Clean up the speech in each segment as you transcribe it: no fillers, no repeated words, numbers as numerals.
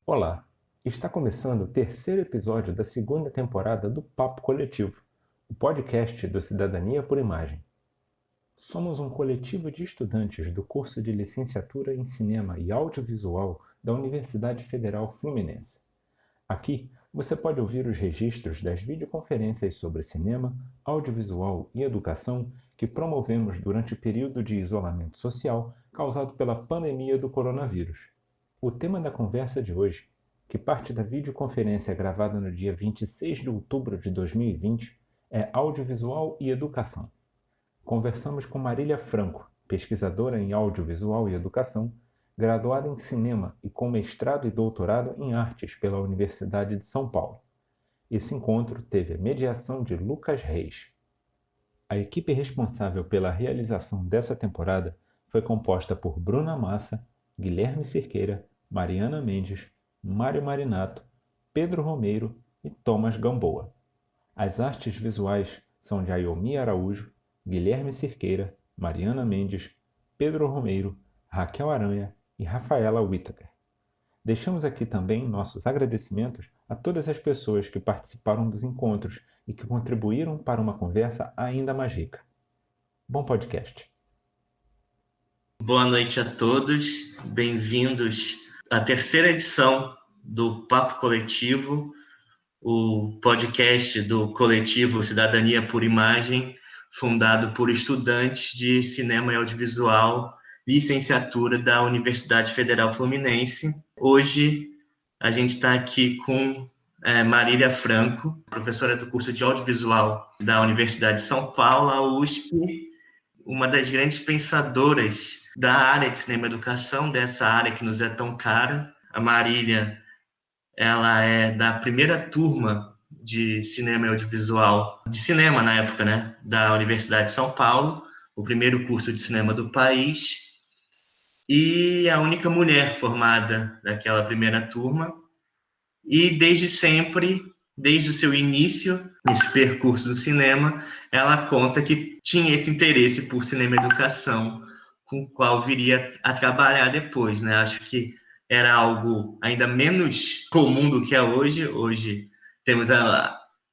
Olá, está começando o terceiro episódio da segunda temporada do Papo Coletivo, o podcast do Cidadania por Imagem. Somos um coletivo de estudantes do curso de Licenciatura em Cinema e Audiovisual da Universidade Federal Fluminense. Aqui você pode ouvir os registros das videoconferências sobre cinema, audiovisual e educação que promovemos durante o período de isolamento social causado pela pandemia do coronavírus. O tema da conversa de hoje, que parte da videoconferência gravada no dia 26 de outubro de 2020, é audiovisual e educação. Conversamos com Marília Franco, pesquisadora em audiovisual e educação, graduada em cinema e com mestrado e doutorado em artes pela Universidade de São Paulo. Esse encontro teve a mediação de Lucas Reis. A equipe responsável pela realização dessa temporada foi composta por Bruna Massa, Guilherme Cerqueira, Mariana Mendes, Mário Marinato, Pedro Romeiro e Thomas Gamboa. As artes visuais são de Ayomi Araújo, Guilherme Cerqueira, Mariana Mendes, Pedro Romeiro, Raquel Aranha e Rafaela Whittaker. Deixamos aqui também nossos agradecimentos a todas as pessoas que participaram dos encontros e que contribuíram para uma conversa ainda mais rica. Bom podcast! Boa noite a todos, bem-vindos à terceira edição do Papo Coletivo, o podcast do coletivo Cidadania por Imagem, fundado por estudantes de cinema e audiovisual, licenciatura da Universidade Federal Fluminense. Hoje a gente está aqui com Marília Franco, professora do curso de audiovisual da Universidade de São Paulo, a USP, uma das grandes pensadoras da área de cinema e educação, dessa área que nos é tão cara. A Marília, ela é da primeira turma de cinema e audiovisual, de cinema na época, né, da Universidade de São Paulo, o primeiro curso de cinema do país, e a única mulher formada daquela primeira turma. E desde sempre, desde o seu início, nesse percurso do cinema, ela conta que tinha esse interesse por cinema e educação, com o qual viria a trabalhar depois, né? Acho que era algo ainda menos comum do que é hoje. Hoje temos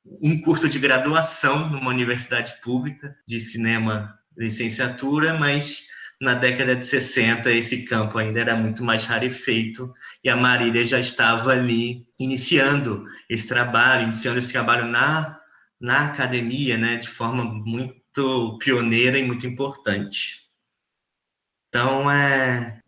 um curso de graduação numa universidade pública de cinema licenciatura, mas na década de 60 esse campo ainda era muito mais rarefeito e a Marília já estava ali iniciando esse trabalho na academia, né, de forma muito pioneira e muito importante. Então,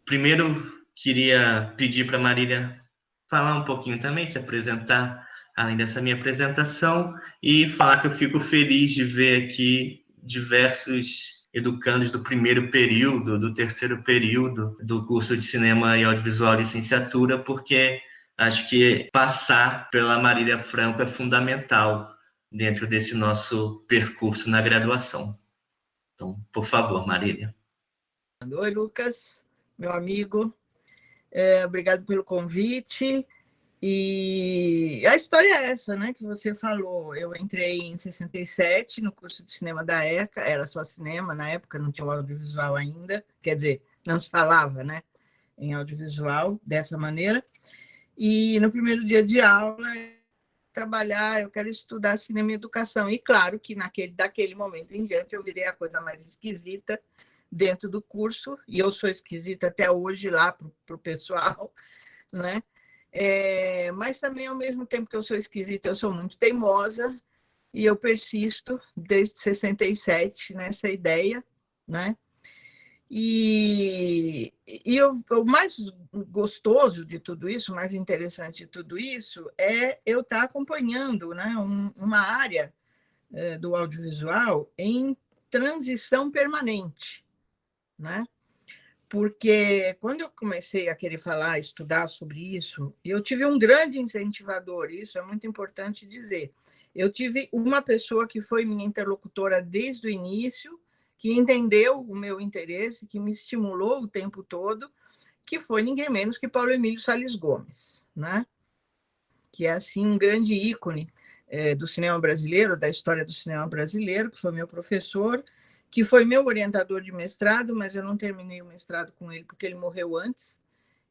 primeiro queria pedir para a Marília falar um pouquinho também, se apresentar, além dessa minha apresentação, e falar que eu fico feliz de ver aqui diversos educandos do primeiro período, do terceiro período do curso de Cinema e Audiovisual Licenciatura, porque acho que passar pela Marília Franco é fundamental dentro desse nosso percurso na graduação. Então, por favor, Marília. Oi, Lucas, meu amigo. Obrigado pelo convite. E a história é essa, né, que você falou. Eu entrei em 67 no curso de cinema da ECA, era só cinema na época, não tinha o audiovisual ainda, quer dizer, não se falava, né, em audiovisual dessa maneira. E no primeiro dia de aula, eu quero estudar cinema e educação. E claro que daquele momento em diante eu virei a coisa mais esquisita dentro do curso, e eu sou esquisita até hoje lá para o pessoal, né? Mas também, ao mesmo tempo que eu sou esquisita, eu sou muito teimosa, e eu persisto desde 67 nessa ideia, né? E o mais gostoso de tudo isso, o mais interessante de tudo isso, é eu estar acompanhando, né, uma área do audiovisual em transição permanente, né? Porque quando eu comecei a querer falar, estudar sobre isso, eu tive um grande incentivador, isso é muito importante dizer. Eu tive uma pessoa que foi minha interlocutora desde o início, que entendeu o meu interesse, que me estimulou o tempo todo, que foi ninguém menos que Paulo Emílio Salles Gomes, né? Que é assim um grande ícone do cinema brasileiro, da história do cinema brasileiro, que foi meu professor, que foi meu orientador de mestrado, mas eu não terminei o mestrado com ele porque ele morreu antes.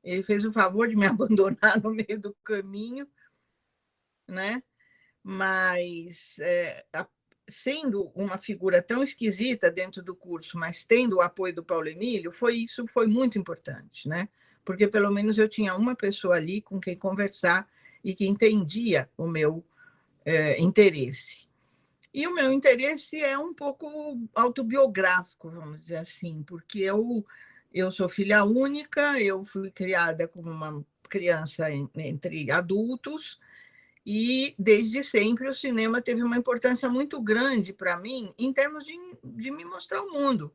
Ele fez o favor de me abandonar no meio do caminho, né? Mas sendo uma figura tão esquisita dentro do curso, mas tendo o apoio do Paulo Emílio, isso foi muito importante, né? Porque pelo menos eu tinha uma pessoa ali com quem conversar e que entendia o meu interesse. E o meu interesse é um pouco autobiográfico, vamos dizer assim, porque eu sou filha única, eu fui criada como uma criança entre adultos, e desde sempre o cinema teve uma importância muito grande para mim em termos de me mostrar o mundo,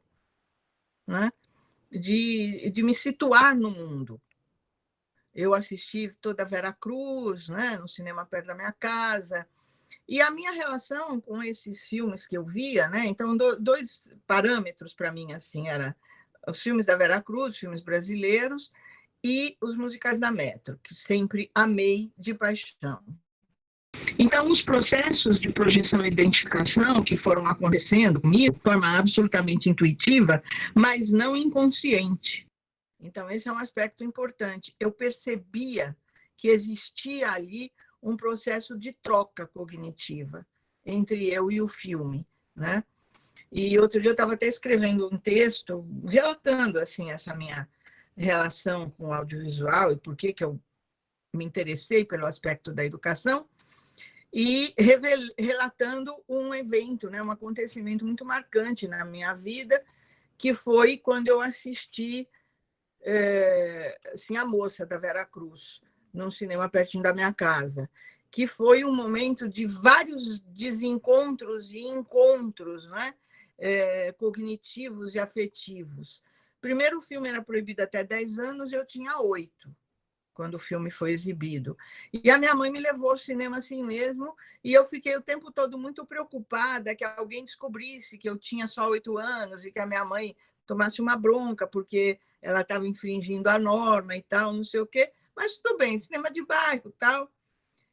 né? de me situar no mundo. Eu assisti toda a Vera Cruz, né? No cinema perto da minha casa. E a minha relação com esses filmes que eu via, né? Então, dois parâmetros para mim assim era os filmes da Vera Cruz, filmes brasileiros, e os musicais da Metro, que sempre amei de paixão. Então, os processos de projeção e identificação que foram acontecendo comigo de forma absolutamente intuitiva, mas não inconsciente. Então, esse é um aspecto importante. Eu percebia que existia ali um processo de troca cognitiva entre eu e o filme, né? E outro dia eu estava até escrevendo um texto relatando assim essa minha relação com o audiovisual e por que eu me interessei pelo aspecto da educação, e relatando um evento, né, um acontecimento muito marcante na minha vida, que foi quando eu assisti assim, A Moça, da Vera Cruz, num cinema pertinho da minha casa, que foi um momento de vários desencontros e encontros, né, cognitivos e afetivos. Primeiro, o filme era proibido até 10 anos, eu tinha 8 quando o filme foi exibido. E a minha mãe me levou ao cinema assim mesmo, e eu fiquei o tempo todo muito preocupada que alguém descobrisse que eu tinha só 8 anos e que a minha mãe tomasse uma bronca, porque ela estava infringindo a norma e tal, não sei o quê. Mas tudo bem, cinema de bairro, tal.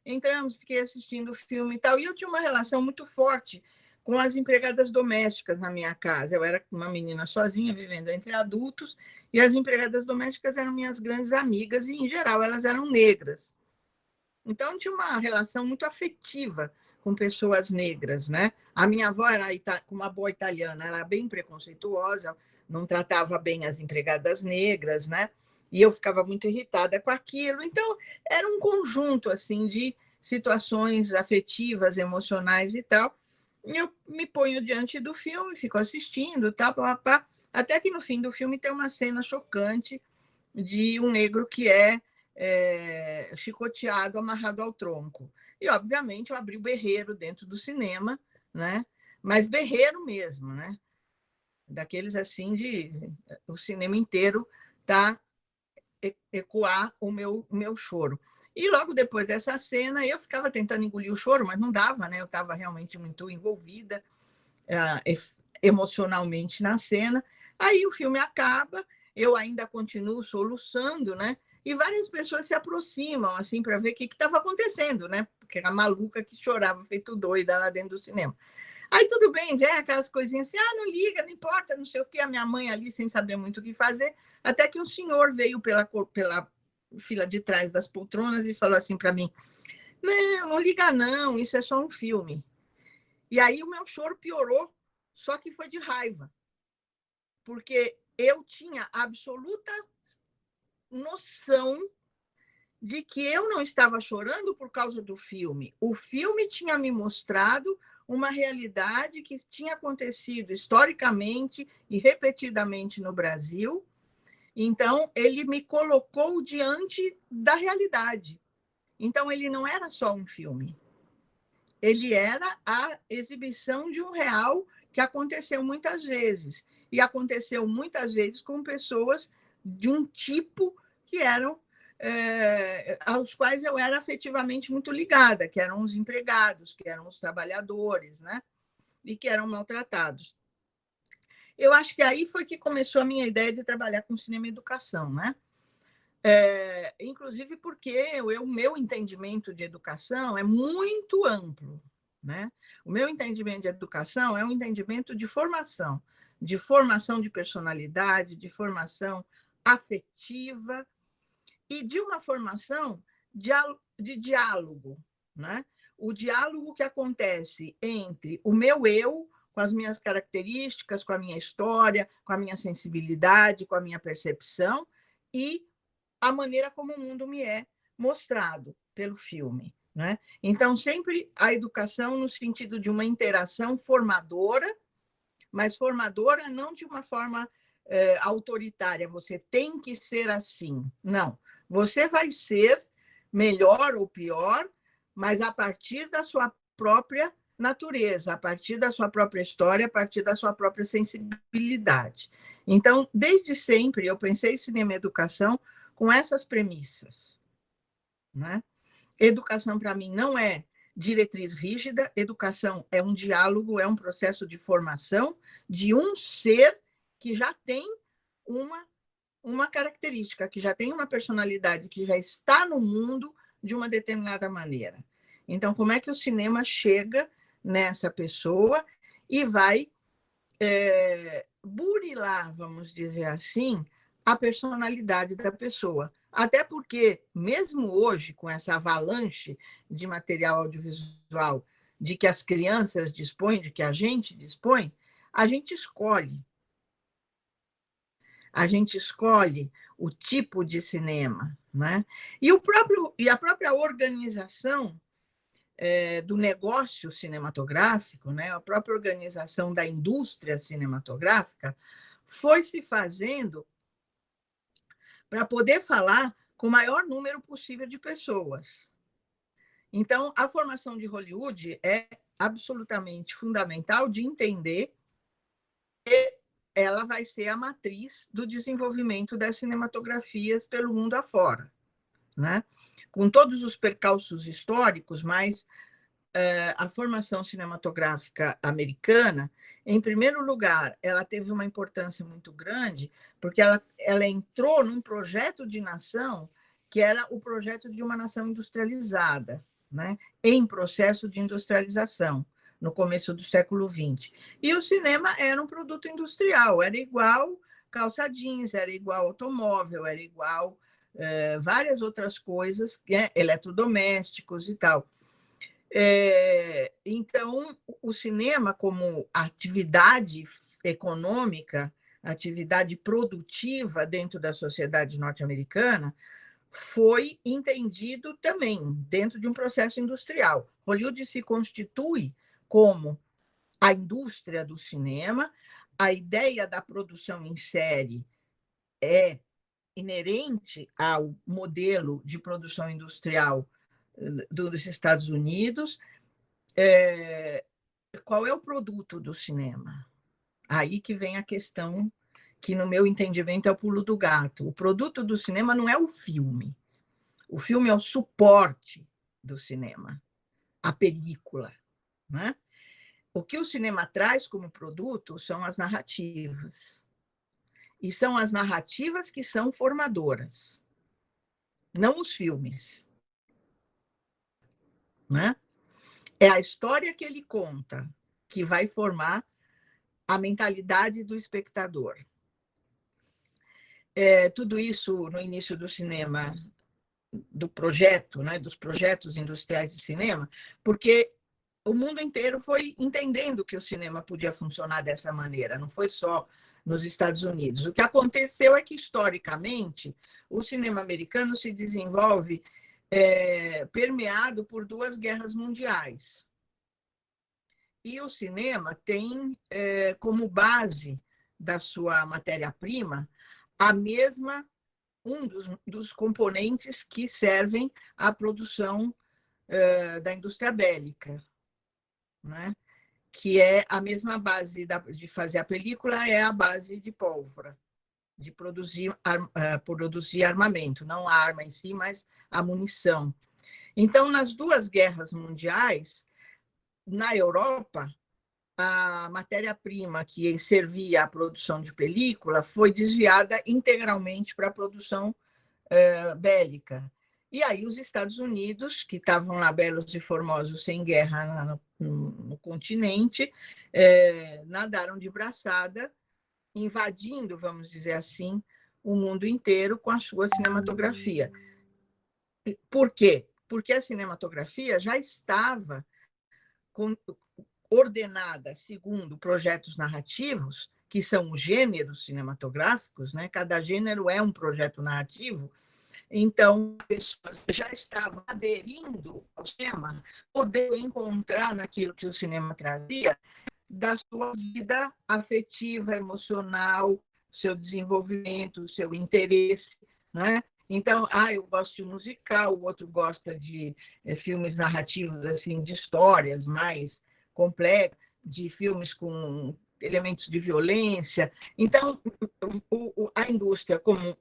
Entramos, fiquei assistindo o filme e tal. E eu tinha uma relação muito forte com as empregadas domésticas na minha casa. Eu era uma menina sozinha, vivendo entre adultos, e as empregadas domésticas eram minhas grandes amigas, e, em geral, elas eram negras. Então, tinha uma relação muito afetiva com pessoas negras, né? A minha avó era uma boa italiana, ela era bem preconceituosa, não tratava bem as empregadas negras, né? E eu ficava muito irritada com aquilo. Então, era um conjunto assim de situações afetivas, emocionais e tal. Eu me ponho diante do filme, fico assistindo, tá, até que no fim do filme tem uma cena chocante de um negro que é chicoteado, amarrado ao tronco. E, obviamente, eu abri o berreiro dentro do cinema, né? Mas berreiro mesmo, né? Daqueles assim de o cinema inteiro tá ecoar o meu choro. E logo depois dessa cena, eu ficava tentando engolir o choro, mas não dava, né? Eu estava realmente muito envolvida emocionalmente na cena. Aí o filme acaba, eu ainda continuo soluçando, né? E várias pessoas se aproximam assim para ver o que estava acontecendo, né? Porque era a maluca que chorava feito doida lá dentro do cinema. Aí tudo bem, vem aquelas coisinhas assim, não liga, não importa, não sei o quê. A minha mãe ali sem saber muito o que fazer, até que um senhor veio pela fila de trás das poltronas e falou assim para mim: não liga não, isso é só um filme. E aí o meu choro piorou, só que foi de raiva, porque eu tinha absoluta noção de que eu não estava chorando por causa do filme. O filme tinha me mostrado uma realidade que tinha acontecido historicamente e repetidamente no Brasil. Então, ele me colocou diante da realidade. Então, ele não era só um filme. Ele era a exibição de um real que aconteceu muitas vezes. E aconteceu muitas vezes com pessoas de um tipo que eram aos quais eu era afetivamente muito ligada, que eram os empregados, que eram os trabalhadores, né? E que eram maltratados. Eu acho que aí foi que começou a minha ideia de trabalhar com cinema e educação, né? Inclusive porque o meu entendimento de educação é muito amplo, né? O meu entendimento de educação é um entendimento de formação de personalidade, de formação afetiva. e de uma formação de diálogo, né? O diálogo que acontece entre o meu eu, com as minhas características, com a minha história, com a minha sensibilidade, com a minha percepção, e a maneira como o mundo me é mostrado pelo filme, né? Então, sempre a educação no sentido de uma interação formadora, mas formadora não de uma forma autoritária, você tem que ser assim. Não, você vai ser melhor ou pior, mas a partir da sua própria natureza, a partir da sua própria história, a partir da sua própria sensibilidade. Então, desde sempre, eu pensei em cinema e educação com essas premissas, né? Educação, para mim, não é diretriz rígida, educação é um diálogo, é um processo de formação de um ser que já tem uma característica, que já tem uma personalidade, que já está no mundo de uma determinada maneira. Então, como é que o cinema chega nessa pessoa e vai burilar, vamos dizer assim, a personalidade da pessoa? Até porque, mesmo hoje, com essa avalanche de material audiovisual de que as crianças dispõem, de que a gente dispõe, a gente escolhe. A gente escolhe o tipo de cinema, né? E a própria organização do negócio cinematográfico, né? A própria organização da indústria cinematográfica foi se fazendo para poder falar com o maior número possível de pessoas. Então, a formação de Hollywood é absolutamente fundamental de entender que ela vai ser a matriz do desenvolvimento das cinematografias pelo mundo afora, né? Com todos os percalços históricos, mas a formação cinematográfica americana, em primeiro lugar, ela teve uma importância muito grande, porque ela entrou num projeto de nação que era o projeto de uma nação industrializada, né? Em processo de industrialização, no começo do século XX. E o cinema era um produto industrial, era igual calça jeans, era igual automóvel, era igual várias outras coisas, eletrodomésticos e tal. Então, o cinema, como atividade econômica, atividade produtiva dentro da sociedade norte-americana, foi entendido também dentro de um processo industrial. Hollywood se constitui como a indústria do cinema, a ideia da produção em série é inerente ao modelo de produção industrial dos Estados Unidos. Qual é o produto do cinema? Aí que vem a questão que, no meu entendimento, é o pulo do gato. O produto do cinema não é o filme. O filme é o suporte do cinema, a película, né? O que o cinema traz como produto são as narrativas. E são as narrativas que são formadoras, não os filmes, né? É a história que ele conta que vai formar a mentalidade do espectador. Tudo isso no início do cinema, do projeto, né, dos projetos industriais de cinema, porque o mundo inteiro foi entendendo que o cinema podia funcionar dessa maneira, não foi só nos Estados Unidos. O que aconteceu é que, historicamente, o cinema americano se desenvolve permeado por 2 guerras mundiais. E o cinema tem como base da sua matéria-prima a mesma, dos componentes que servem à produção da indústria bélica, né? Que é a mesma base de fazer a película, é a base de pólvora, de produzir armamento, não a arma em si, mas a munição. Então, nas 2 guerras mundiais, na Europa, a matéria-prima que servia à produção de película foi desviada integralmente para a produção bélica. E aí os Estados Unidos, que estavam lá belos e formosos, sem guerra no continente, nadaram de braçada, invadindo, vamos dizer assim, o mundo inteiro com a sua cinematografia. Por quê? Porque a cinematografia já estava ordenada segundo projetos narrativos, que são os gêneros cinematográficos, né? Cada gênero é um projeto narrativo. Então, as pessoas já estavam aderindo ao cinema, podendo encontrar naquilo que o cinema trazia da sua vida afetiva, emocional, seu desenvolvimento, seu interesse, né? Então, eu gosto de musical, o outro gosta de filmes narrativos, assim, de histórias mais complexas, de filmes com elementos de violência. Então, a indústria, como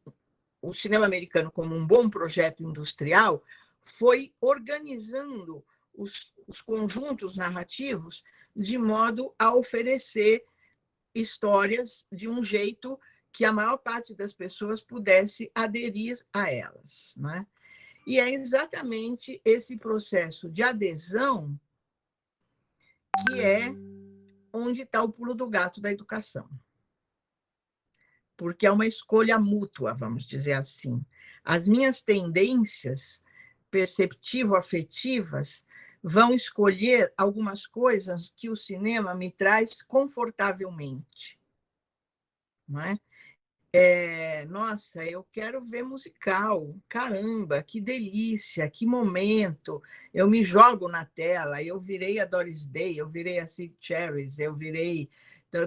o cinema americano, como um bom projeto industrial, foi organizando os conjuntos narrativos de modo a oferecer histórias de um jeito que a maior parte das pessoas pudesse aderir a elas, né? E é exatamente esse processo de adesão que é onde está o pulo do gato da educação. Porque é uma escolha mútua, vamos dizer assim. As minhas tendências perceptivo-afetivas vão escolher algumas coisas que o cinema me traz confortavelmente. Não é? Nossa, eu quero ver musical. Caramba, que delícia, que momento. Eu me jogo na tela, eu virei a Doris Day, eu virei a Sid Charisse, eu virei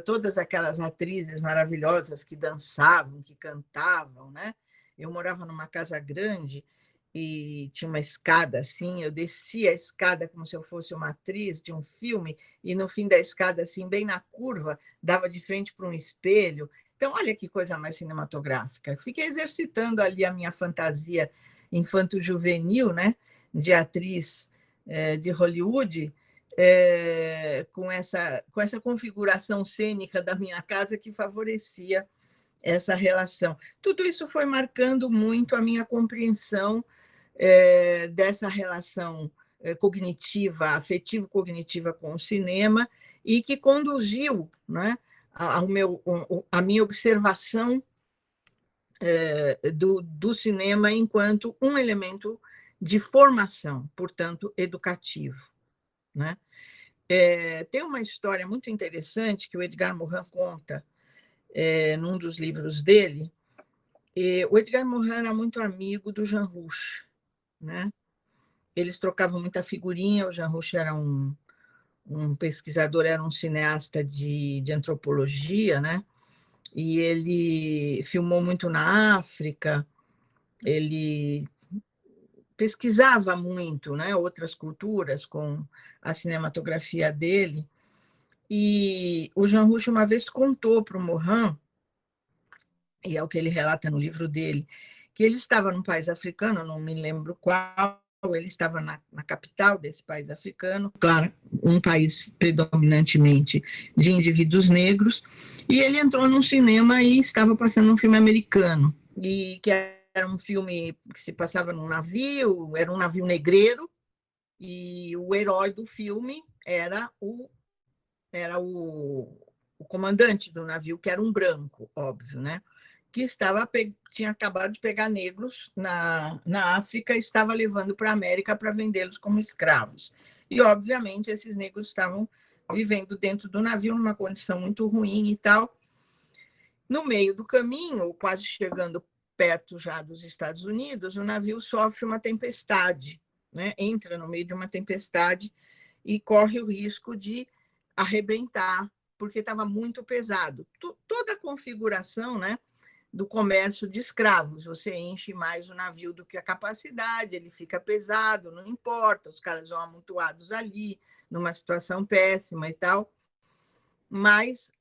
todas aquelas atrizes maravilhosas que dançavam, que cantavam, né? Eu morava numa casa grande e tinha uma escada assim, eu descia a escada como se eu fosse uma atriz de um filme, e no fim da escada, assim, bem na curva, dava de frente para um espelho. Então, olha que coisa mais cinematográfica. Fiquei exercitando ali a minha fantasia infanto-juvenil, né, de atriz de Hollywood, com essa configuração cênica da minha casa que favorecia essa relação. Tudo isso foi marcando muito a minha compreensão dessa relação cognitiva, afetivo-cognitiva com o cinema, e que conduziu, né, a minha observação do cinema enquanto um elemento de formação, portanto, educativo, né? Tem uma história muito interessante que o Edgar Morin conta num dos livros dele. O Edgar Morin era muito amigo do Jean Rouch, né? Eles trocavam muita figurinha. O Jean Rouch era um pesquisador, era um cineasta de antropologia, né? E ele filmou muito na África, ele pesquisava muito, né, outras culturas com a cinematografia dele. E o Jean Rouch uma vez contou para o Morin, e é o que ele relata no livro dele, que ele estava num país africano, não me lembro qual, ele estava na capital desse país africano, claro, um país predominantemente de indivíduos negros, e ele entrou num cinema e estava passando um filme americano, e que era um filme que se passava num navio, era um navio negreiro, e o herói do filme era o comandante do navio, que era um branco, óbvio, né? Que tinha acabado de pegar negros na África e estava levando para a América para vendê-los como escravos. E, obviamente, esses negros estavam vivendo dentro do navio numa condição muito ruim e tal. No meio do caminho, quase chegando perto já dos Estados Unidos, o navio sofre uma tempestade, né? Entra no meio de uma tempestade e corre o risco de arrebentar, porque estava muito pesado. Toda a configuração, né, do comércio de escravos, você enche mais o navio do que a capacidade, ele fica pesado, não importa, os caras vão amontoados ali, numa situação péssima e tal, mas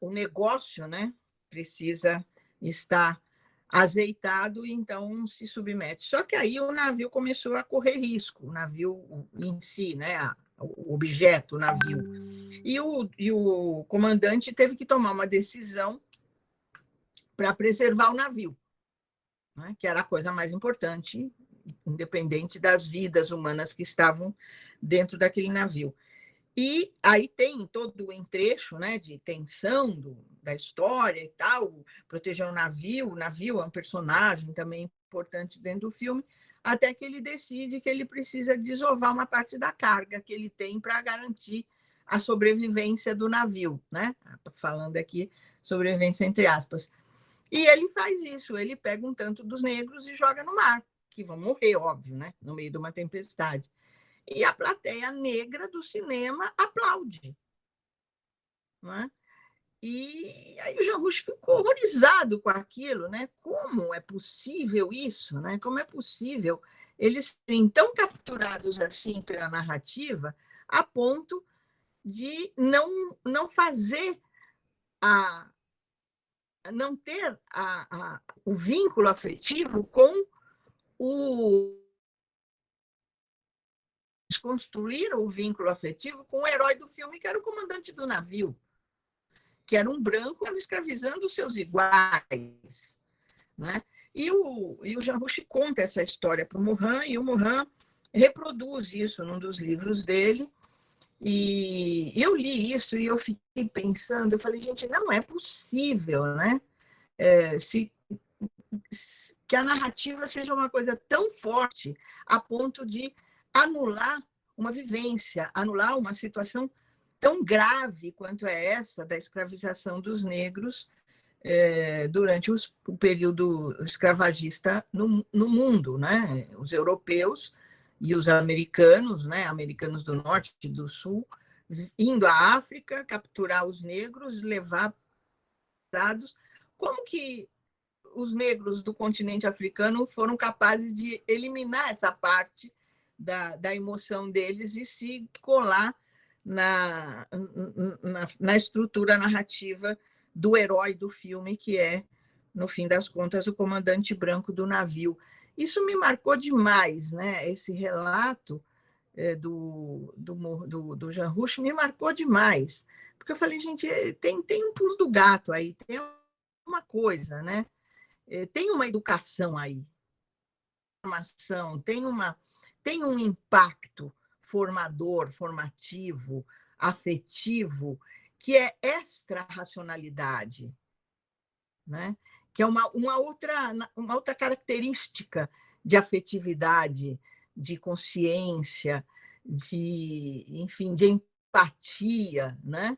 o negócio, né, precisa estar azeitado, e então se submete. Só que aí o navio começou a correr risco, o navio em si, né, o objeto, o navio. E o comandante teve que tomar uma decisão para preservar o navio, né, que era a coisa mais importante, independente das vidas humanas que estavam dentro daquele navio. E aí tem todo o entrecho, né, de tensão da história e tal, proteger o navio é um personagem também importante dentro do filme, até que ele decide que ele precisa desovar uma parte da carga que ele tem para garantir a sobrevivência do navio, né? Falando aqui sobrevivência entre aspas. E ele faz isso, ele pega um tanto dos negros e joga no mar, que vão morrer, óbvio, né? No meio de uma tempestade. E a plateia negra do cinema aplaude. Não é? E aí o Jean Rouch ficou horrorizado com aquilo, né? Como é possível isso, né? Como é possível eles serem tão capturados assim pela narrativa a ponto de não fazer não ter o vínculo afetivo com o construíram o vínculo afetivo com o herói do filme, que era o comandante do navio, que era um branco que estava escravizando os seus iguais. Né? E o Jean Rouch conta essa história para o Morin, e o Morin reproduz isso num dos livros dele. E eu li isso e eu fiquei pensando, eu falei, gente, não é possível, né? Que a narrativa seja uma coisa tão forte a ponto de anular uma vivência, anular uma situação tão grave quanto é essa da escravização dos negros durante o período escravagista no mundo, né? Os europeus e os americanos, né? Americanos do norte e do sul, indo à África, capturar os negros, levar dados. Como que os negros do continente africano foram capazes de eliminar essa parte da emoção deles e se colar na estrutura narrativa do herói do filme, que é, no fim das contas, o comandante branco do navio. Isso me marcou demais, né? Esse relato do Jean Rouch me marcou demais, porque eu falei, gente, tem um pulo do gato aí, tem uma coisa, né? Tem uma educação aí, tem um impacto formador, formativo, afetivo, que é extra-racionalidade, né? Que é uma outra característica de afetividade, de consciência, enfim, de empatia, né?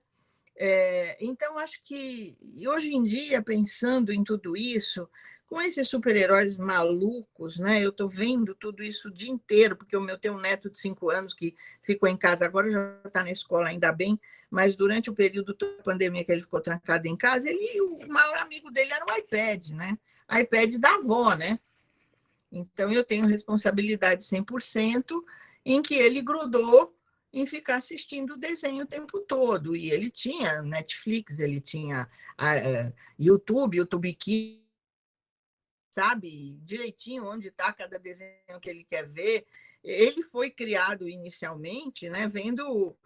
Então, acho que hoje em dia, pensando em tudo isso, com esses super-heróis malucos, né? Eu estou vendo tudo isso o dia inteiro, porque tem um neto de 5 anos que ficou em casa, agora já está na escola, ainda bem, mas durante o período da pandemia que ele ficou trancado em casa, o maior amigo dele era o iPad, né? iPad da avó, né? Então, eu tenho responsabilidade 100% em que ele grudou em ficar assistindo o desenho o tempo todo. E ele tinha Netflix, ele tinha YouTube Kids, sabe direitinho onde está cada desenho que ele quer ver. Ele foi criado inicialmente, né, vendo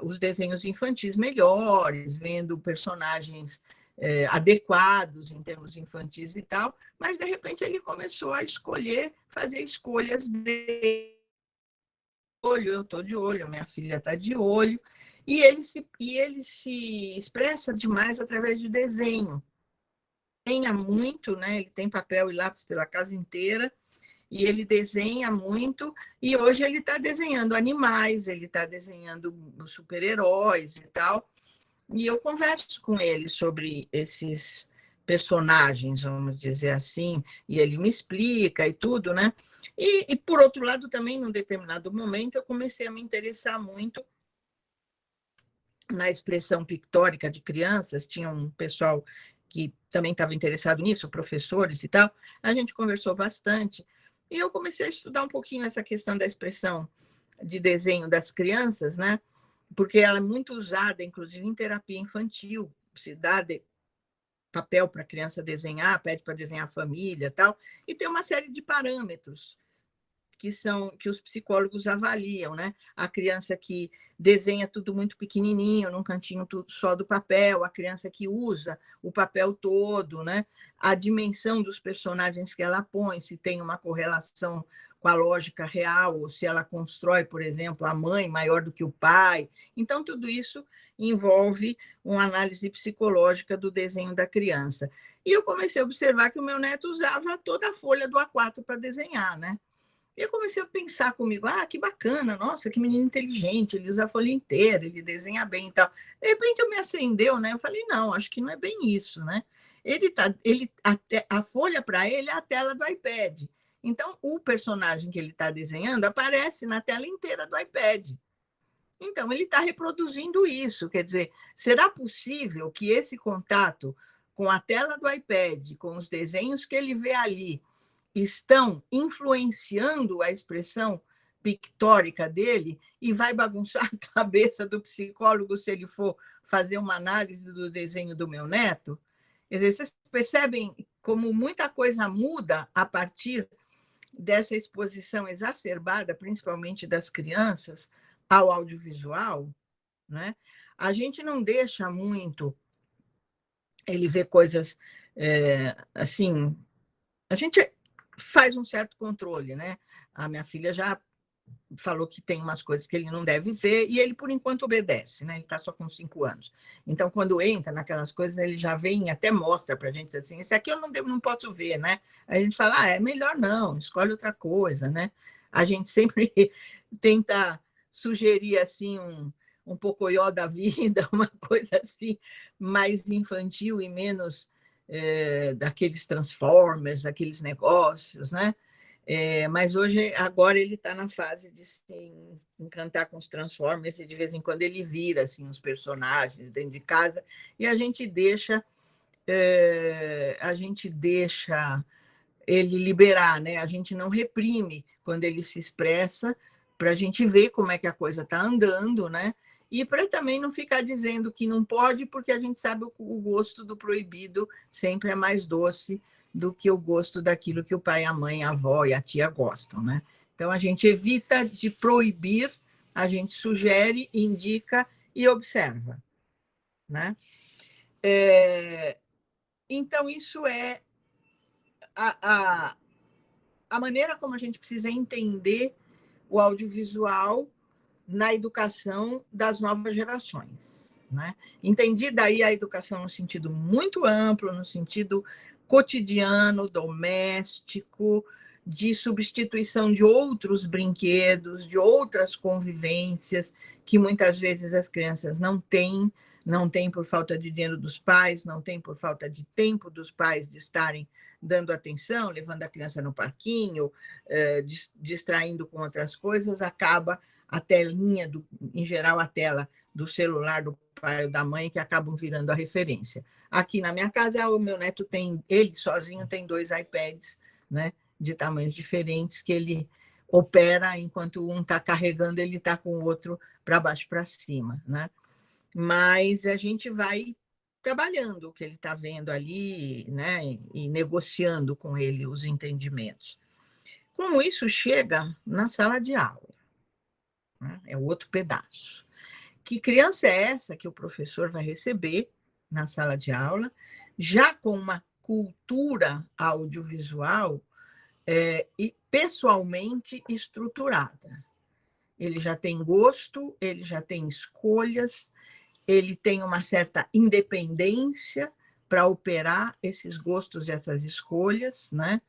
os desenhos infantis melhores, vendo personagens adequados em termos infantis e tal, mas de repente ele começou a fazer escolhas de olho, eu estou de olho, minha filha está de olho, e ele se expressa demais através de desenho. Desenha muito, né? Ele tem papel e lápis pela casa inteira, e ele desenha muito, e hoje ele está desenhando animais, ele está desenhando super-heróis e tal, e eu converso com ele sobre esses personagens, vamos dizer assim, e ele me explica e tudo, né? E por outro lado, também, num determinado momento, eu comecei a me interessar muito na expressão pictórica de crianças, tinha um pessoal que também estava interessado nisso, professores e tal, a gente conversou bastante, e eu comecei a estudar um pouquinho essa questão da expressão de desenho das crianças, né? Porque ela é muito usada, inclusive, em terapia infantil, se dá papel para a criança desenhar, pede para desenhar a família e tal, e tem uma série de parâmetros que os psicólogos avaliam, né? A criança que desenha tudo muito pequenininho, num cantinho tudo só do papel, a criança que usa o papel todo, né? A dimensão dos personagens que ela põe, se tem uma correlação com a lógica real, ou se ela constrói, por exemplo, a mãe maior do que o pai. Então, tudo isso envolve uma análise psicológica do desenho da criança. E eu comecei a observar que o meu neto usava toda a folha do A4 para desenhar, né? E eu comecei a pensar comigo, que bacana, nossa, que menino inteligente, ele usa a folha inteira, ele desenha bem e tal. De repente eu me acendeu, né? Eu falei, não, acho que não é bem isso, né? A folha para ele é a tela do iPad. Então, o personagem que ele está desenhando aparece na tela inteira do iPad. Então, ele está reproduzindo isso. Quer dizer, será possível que esse contato com a tela do iPad, com os desenhos que ele vê ali, estão influenciando a expressão pictórica dele e vai bagunçar a cabeça do psicólogo se ele for fazer uma análise do desenho do meu neto? Quer dizer, vocês percebem como muita coisa muda a partir dessa exposição exacerbada, principalmente das crianças, ao audiovisual, né? A gente não deixa muito ele ver coisas assim. A gente faz um certo controle, né? A minha filha já falou que tem umas coisas que ele não deve ver e ele, por enquanto, obedece, né? Ele está só com 5 anos. Então, quando entra naquelas coisas, ele já vem, até mostra para a gente assim, esse aqui eu não posso ver, né? Aí a gente fala, é melhor não, escolhe outra coisa, né? A gente sempre tenta sugerir, assim, um pocoyó da vida, uma coisa assim, mais infantil e menos daqueles Transformers, aqueles negócios, né? Mas agora ele está na fase de se encantar com os Transformers e de vez em quando ele vira assim, os personagens dentro de casa e a gente deixa ele liberar, né? A gente não reprime quando ele se expressa para a gente ver como é que a coisa está andando, né? E para também não ficar dizendo que não pode, porque a gente sabe o gosto do proibido sempre é mais doce do que o gosto daquilo que o pai, a mãe, a avó e a tia gostam, né? Então, a gente evita de proibir, a gente sugere, indica e observa, né? Então, isso é a maneira como a gente precisa entender o audiovisual na educação das novas gerações, né? Entendi daí a educação no sentido muito amplo, no sentido cotidiano, doméstico, de substituição de outros brinquedos, de outras convivências que muitas vezes as crianças não têm por falta de dinheiro dos pais, não têm por falta de tempo dos pais de estarem dando atenção, levando a criança no parquinho, distraindo com outras coisas, acaba a telinha, em geral a tela do celular do pai ou da mãe, que acabam virando a referência. Aqui na minha casa, o meu neto ele sozinho tem 2 iPads, né, de tamanhos diferentes, que ele opera, enquanto um está carregando, ele está com o outro para baixo para cima, né? Mas a gente vai trabalhando o que ele está vendo ali, né, e negociando com ele os entendimentos. Como isso chega na sala de aula? É o outro pedaço. Que criança é essa que o professor vai receber na sala de aula, já com uma cultura audiovisual e pessoalmente estruturada? Ele já tem gosto, ele já tem escolhas, ele tem uma certa independência para operar esses gostos e essas escolhas, né?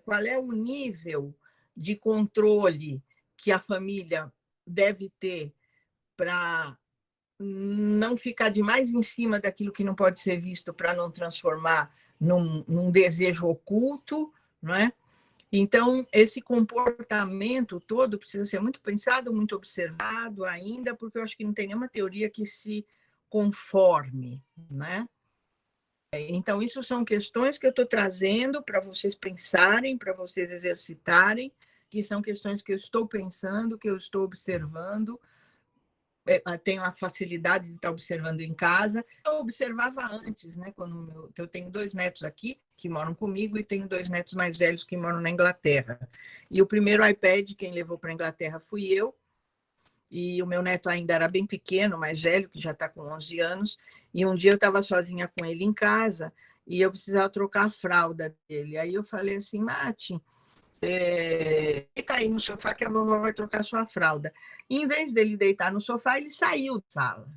Qual é o nível de controle que a família deve ter para não ficar demais em cima daquilo que não pode ser visto, para não transformar num desejo oculto, não é? Então, esse comportamento todo precisa ser muito pensado, muito observado ainda, porque eu acho que não tem nenhuma teoria que se conforme, né? Então, isso são questões que eu estou trazendo para vocês pensarem, para vocês exercitarem, que são questões que eu estou pensando, que eu estou observando, tenho a facilidade de estar observando em casa. Eu observava antes, né? Quando eu tenho 2 netos aqui que moram comigo e tenho 2 netos mais velhos que moram na Inglaterra. E o primeiro iPad, quem levou para a Inglaterra fui eu, e o meu neto ainda era bem pequeno, mais velho, que já está com 11 anos, e um dia eu estava sozinha com ele em casa e eu precisava trocar a fralda dele. Aí eu falei assim, Mati, deita aí no sofá que a vovó vai trocar sua fralda. E, em vez dele deitar no sofá, ele saiu da sala.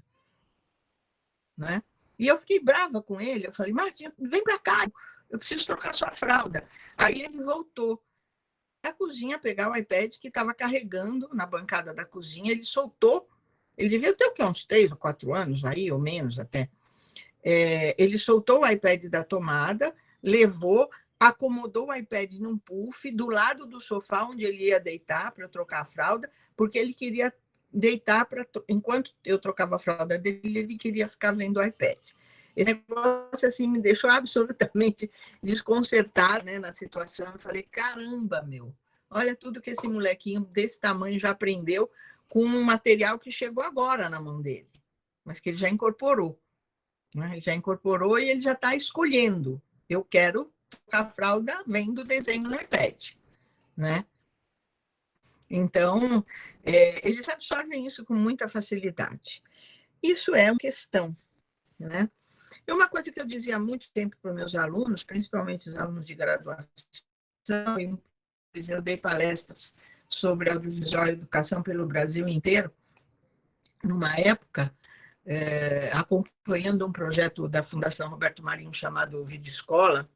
Né? E eu fiquei brava com ele, eu falei, Martim, vem para cá, eu preciso trocar sua fralda. Aí ele voltou à cozinha pegar o iPad que estava carregando na bancada da cozinha, ele soltou, ele devia ter o quê? Uns 3 ou 4 anos aí, ou menos até. Ele soltou o iPad da tomada, levou, acomodou o iPad num puff do lado do sofá onde ele ia deitar para eu trocar a fralda, porque ele queria deitar, enquanto eu trocava a fralda dele, ele queria ficar vendo o iPad. Esse negócio assim, me deixou absolutamente desconcertada, né, na situação. Eu falei, caramba, olha tudo que esse molequinho desse tamanho já aprendeu com um material que chegou agora na mão dele, mas que ele já incorporou. Né? Ele já incorporou e ele já está escolhendo. Eu quero trocar a fralda vendo desenho no iPad. Né? Então, eles absorvem isso com muita facilidade. Isso é uma questão. Né? E uma coisa que eu dizia há muito tempo para os meus alunos, principalmente os alunos de graduação, eu dei palestras sobre audiovisual e educação pelo Brasil inteiro, numa época, acompanhando um projeto da Fundação Roberto Marinho chamado Vídeo Escola.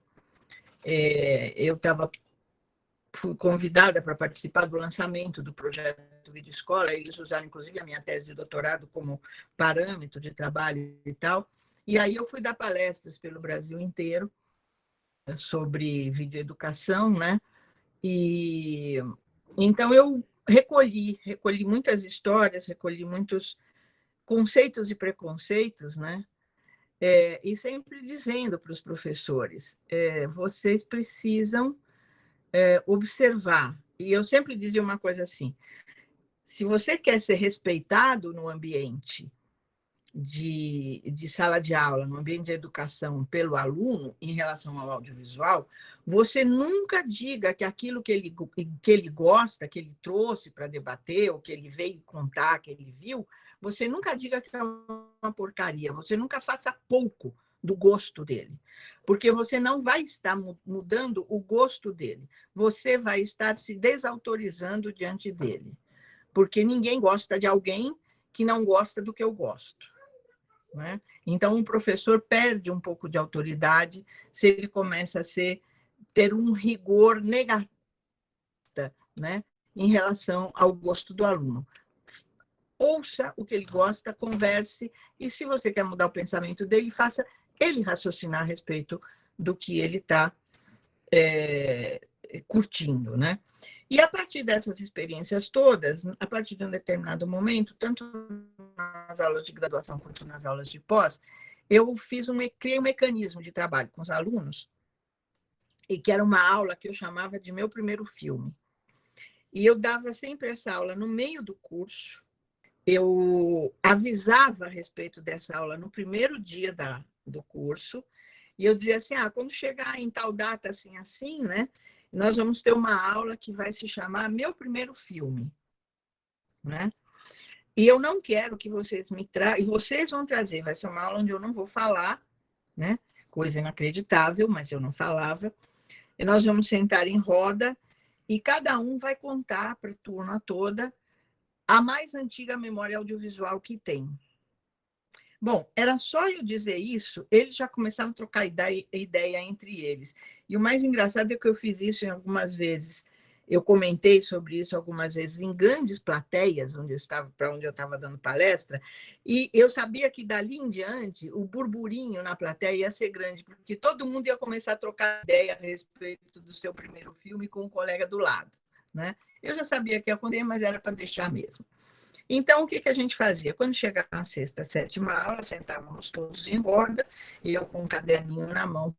Eu fui convidada para participar do lançamento do projeto Vídeo Escola. Eles usaram, inclusive, a minha tese de doutorado como parâmetro de trabalho e tal. E aí eu fui dar palestras pelo Brasil inteiro sobre videoeducação, né? E então eu recolhi muitas histórias, recolhi muitos conceitos e preconceitos, né? E sempre dizendo para os professores, vocês precisam observar. E eu sempre dizia uma coisa assim, se você quer ser respeitado no ambiente de sala de aula, no ambiente de educação pelo aluno em relação ao audiovisual, você nunca diga que aquilo que ele gosta, que ele trouxe para debater, ou que ele veio contar, que ele viu, você nunca diga que é uma porcaria, você nunca faça pouco do gosto dele, porque você não vai estar mudando o gosto dele, você vai estar se desautorizando diante dele, porque ninguém gosta de alguém que não gosta do que eu gosto. Né? Então, um professor perde um pouco de autoridade se ele começa a ter um rigor negativista, né, em relação ao gosto do aluno. Ouça o que ele gosta, converse, e se você quer mudar o pensamento dele, faça ele raciocinar a respeito do que ele está curtindo. Né? E a partir dessas experiências todas, a partir de um determinado momento, tanto nas aulas de graduação quanto nas aulas de pós, eu criei um mecanismo de trabalho com os alunos, e que era uma aula que eu chamava de meu primeiro filme. E eu dava sempre essa aula no meio do curso, eu avisava a respeito dessa aula no primeiro dia do curso, e eu dizia assim, quando chegar em tal data assim, né, nós vamos ter uma aula que vai se chamar Meu Primeiro Filme. Né? E eu não quero que vocês me tragam, e vocês vão trazer, vai ser uma aula onde eu não vou falar, né? Coisa inacreditável, mas eu não falava. E nós vamos sentar em roda e cada um vai contar para a turma toda a mais antiga memória audiovisual que tem. Bom, era só eu dizer isso, eles já começaram a trocar ideia entre eles. E o mais engraçado é que eu fiz isso em algumas vezes. Eu comentei sobre isso algumas vezes em grandes plateias, para onde eu estava dando palestra, e eu sabia que dali em diante o burburinho na plateia ia ser grande, porque todo mundo ia começar a trocar ideia a respeito do seu primeiro filme com um colega do lado. Né? Eu já sabia que ia acontecer, mas era para deixar mesmo. Então, o que a gente fazia? Quando chegava na sexta, sétima aula, sentávamos todos em roda, eu com um caderninho na mão,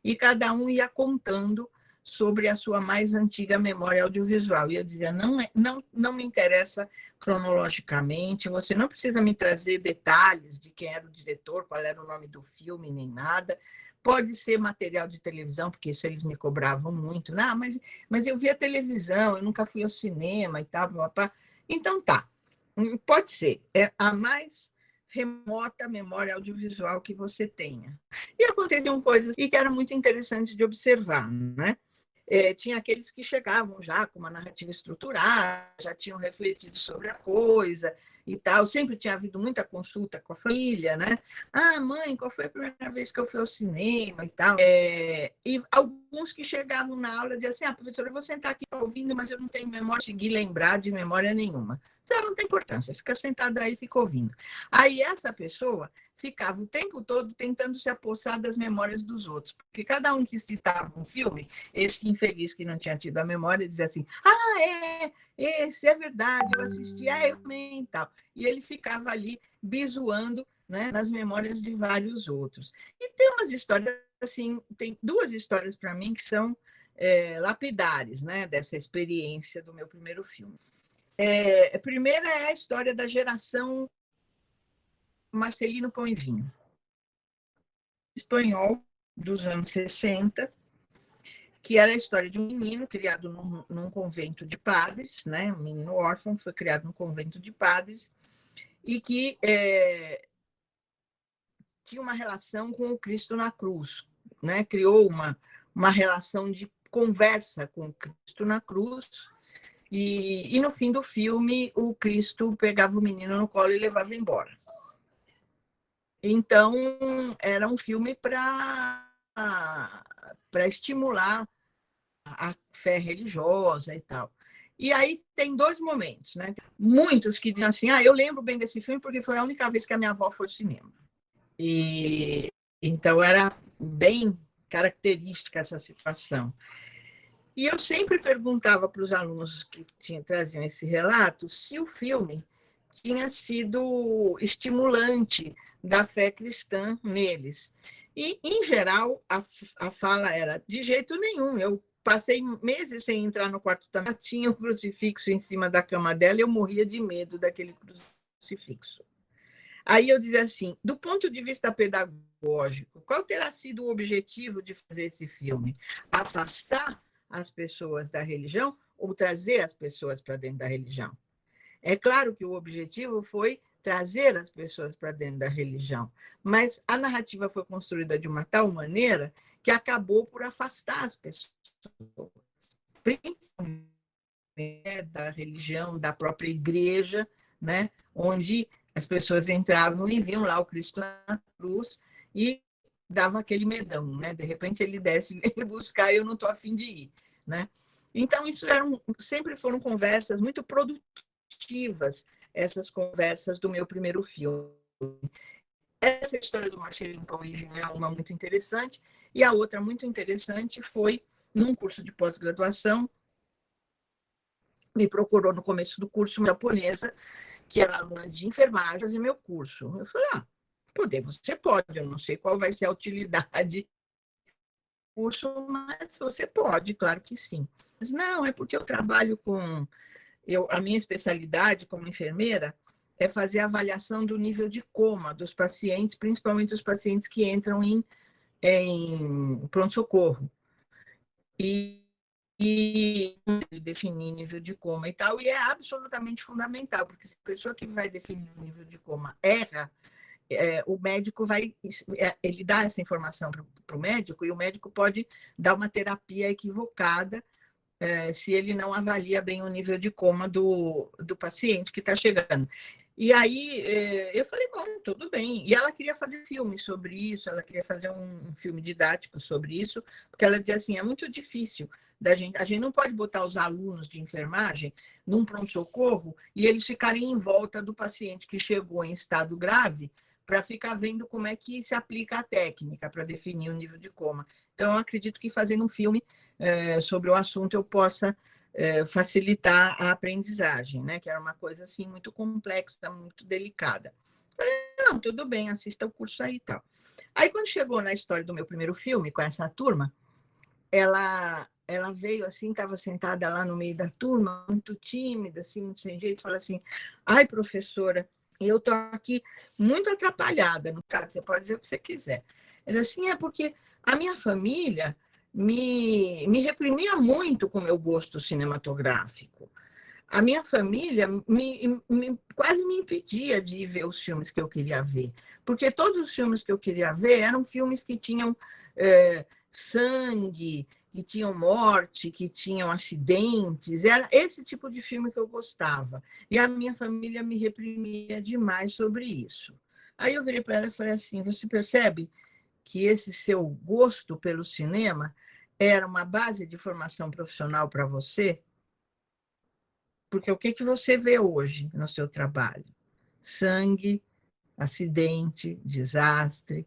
e cada um ia contando sobre a sua mais antiga memória audiovisual. E eu dizia, não me interessa cronologicamente, você não precisa me trazer detalhes de quem era o diretor, qual era o nome do filme, nem nada. Pode ser material de televisão, porque isso eles me cobravam muito. Não, mas eu via televisão, eu nunca fui ao cinema e tal. Papá. Então tá, pode ser. É a mais remota memória audiovisual que você tenha. E aconteciam coisas que era muito interessante de observar, né? Tinha aqueles que chegavam já com uma narrativa estruturada, já tinham refletido sobre a coisa e tal. Sempre tinha havido muita consulta com a família, né? Ah, mãe, qual foi a primeira vez que eu fui ao cinema e tal? E alguns que chegavam na aula diziam assim, professora, eu vou sentar aqui ouvindo, mas eu não tenho memória, consegui lembrar de memória nenhuma. Não tem importância, fica sentado aí e fica ouvindo. Aí essa pessoa ficava o tempo todo tentando se apossar das memórias dos outros, porque cada um que citava um filme, esse infeliz que não tinha tido a memória dizia assim, esse é verdade, eu assisti, eu também, tal. E ele ficava ali bizuando, né, nas memórias de vários outros. E tem umas histórias, assim, tem duas histórias para mim que são lapidares, né, dessa experiência do meu primeiro filme. A primeira é a história da geração Marcelino Pão e Vinho, espanhol dos anos 60, que era a história de um menino criado num convento de padres, né? Um menino órfão, foi criado num convento de padres, e que tinha uma relação com o Cristo na cruz, né? Criou uma relação de conversa com o Cristo na cruz, e no fim do filme, o Cristo pegava o menino no colo e levava embora. Então, era um filme para estimular a fé religiosa e tal. E aí tem dois momentos, né? Muitos que dizem assim, eu lembro bem desse filme porque foi a única vez que a minha avó foi ao cinema. E então era bem característica essa situação. E eu sempre perguntava para os alunos que traziam esse relato se o filme tinha sido estimulante da fé cristã neles. E, em geral, a fala era, de jeito nenhum, eu passei meses sem entrar no quarto da minha mãe, tinha um crucifixo em cima da cama dela e eu morria de medo daquele crucifixo. Aí eu dizia assim, do ponto de vista pedagógico, qual terá sido o objetivo de fazer esse filme? Afastar as pessoas da religião ou trazer as pessoas para dentro da religião? É claro que o objetivo foi trazer as pessoas para dentro da religião, mas a narrativa foi construída de uma tal maneira que acabou por afastar as pessoas, principalmente da religião, da própria igreja, né? Onde as pessoas entravam e viam lá o Cristo na cruz e dava aquele medão, né? De repente ele desce me buscar e eu não estou a fim de ir, né? Então isso sempre foram conversas muito produtivas, essas conversas do meu primeiro filme. Essa história do Marcelino Pão e Vinho é uma muito interessante, e a outra muito interessante foi num curso de pós-graduação, me procurou no começo do curso uma japonesa, que era aluna de enfermagem, fazer meu curso. Eu falei, poder você pode, eu não sei qual vai ser a utilidade do curso, mas você pode, claro que sim. Mas não, é porque eu trabalho com... a minha especialidade como enfermeira é fazer a avaliação do nível de coma dos pacientes, principalmente os pacientes que entram em pronto-socorro. E definir nível de coma e tal, e é absolutamente fundamental, porque se a pessoa que vai definir o nível de coma erra, o médico ele dá essa informação para o médico, e o médico pode dar uma terapia equivocada se ele não avalia bem o nível de coma do paciente que está chegando. E aí eu falei, bom, tudo bem. E ela queria fazer filme sobre isso, ela queria fazer um filme didático sobre isso, porque ela dizia assim, é muito difícil a gente não pode botar os alunos de enfermagem num pronto-socorro e eles ficarem em volta do paciente que chegou em estado grave para ficar vendo como é que se aplica a técnica para definir o nível de coma. Então, eu acredito que fazendo um filme sobre o assunto eu possa facilitar a aprendizagem, né? Que era uma coisa assim muito complexa, muito delicada. Falei, não, tudo bem, assista o curso aí e tal. Aí, quando chegou na história do meu primeiro filme, com essa turma, ela ela veio assim, estava sentada lá no meio da turma, muito tímida, assim, muito sem jeito, falou assim: ai, professora, eu estou aqui muito atrapalhada, no caso, você pode dizer o que você quiser. Ela assim, é porque a minha família me reprimia muito com o meu gosto cinematográfico. A minha família quase me impedia de ir ver os filmes que eu queria ver, porque todos os filmes que eu queria ver eram filmes que tinham sangue, que tinham morte, que tinham acidentes, era esse tipo de filme que eu gostava. E a minha família me reprimia demais sobre isso. Aí eu virei para ela e falei assim: você percebe que esse seu gosto pelo cinema era uma base de formação profissional para você? Porque o que você vê hoje no seu trabalho? Sangue, acidente, desastre.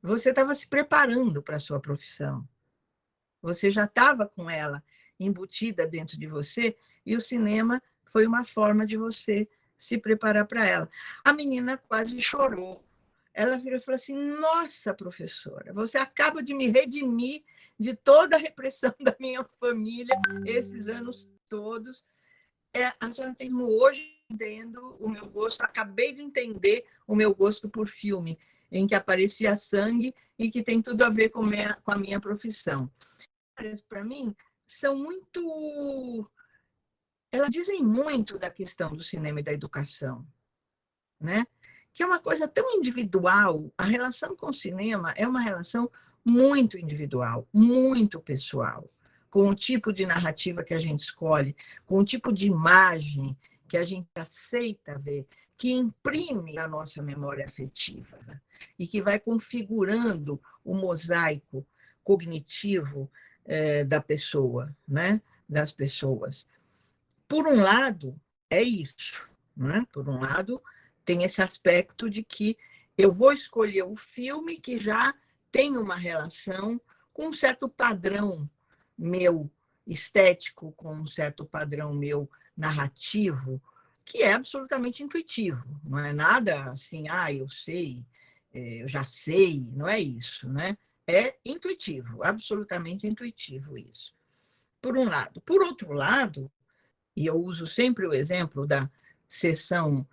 Você estava se preparando para a sua profissão. Você já estava com ela embutida dentro de você e o cinema foi uma forma de você se preparar para ela. A menina quase chorou. Ela virou e falou assim: nossa, professora, você acaba de me redimir de toda a repressão da minha família esses anos todos. A senhora mesmo hoje entendo o meu gosto, acabei de entender o meu gosto por filme, em que aparecia sangue e que tem tudo a ver com a minha profissão. Para mim, são muito... Elas dizem muito da questão do cinema e da educação, né? Que é uma coisa tão individual. A relação com o cinema é uma relação muito individual, muito pessoal, com o tipo de narrativa que a gente escolhe, com o tipo de imagem que a gente aceita ver, que imprime na nossa memória afetiva, né? E que vai configurando o mosaico cognitivo da pessoa, né? Das pessoas. Por um lado, é isso, né? Por um lado, tem esse aspecto de que eu vou escolher o filme que já tem uma relação com um certo padrão meu estético, com um certo padrão meu narrativo, que é absolutamente intuitivo. Não é nada assim, eu sei, eu já sei, não é isso, né? É intuitivo, absolutamente intuitivo isso. Por um lado. Por outro lado, e eu uso sempre o exemplo da sessão,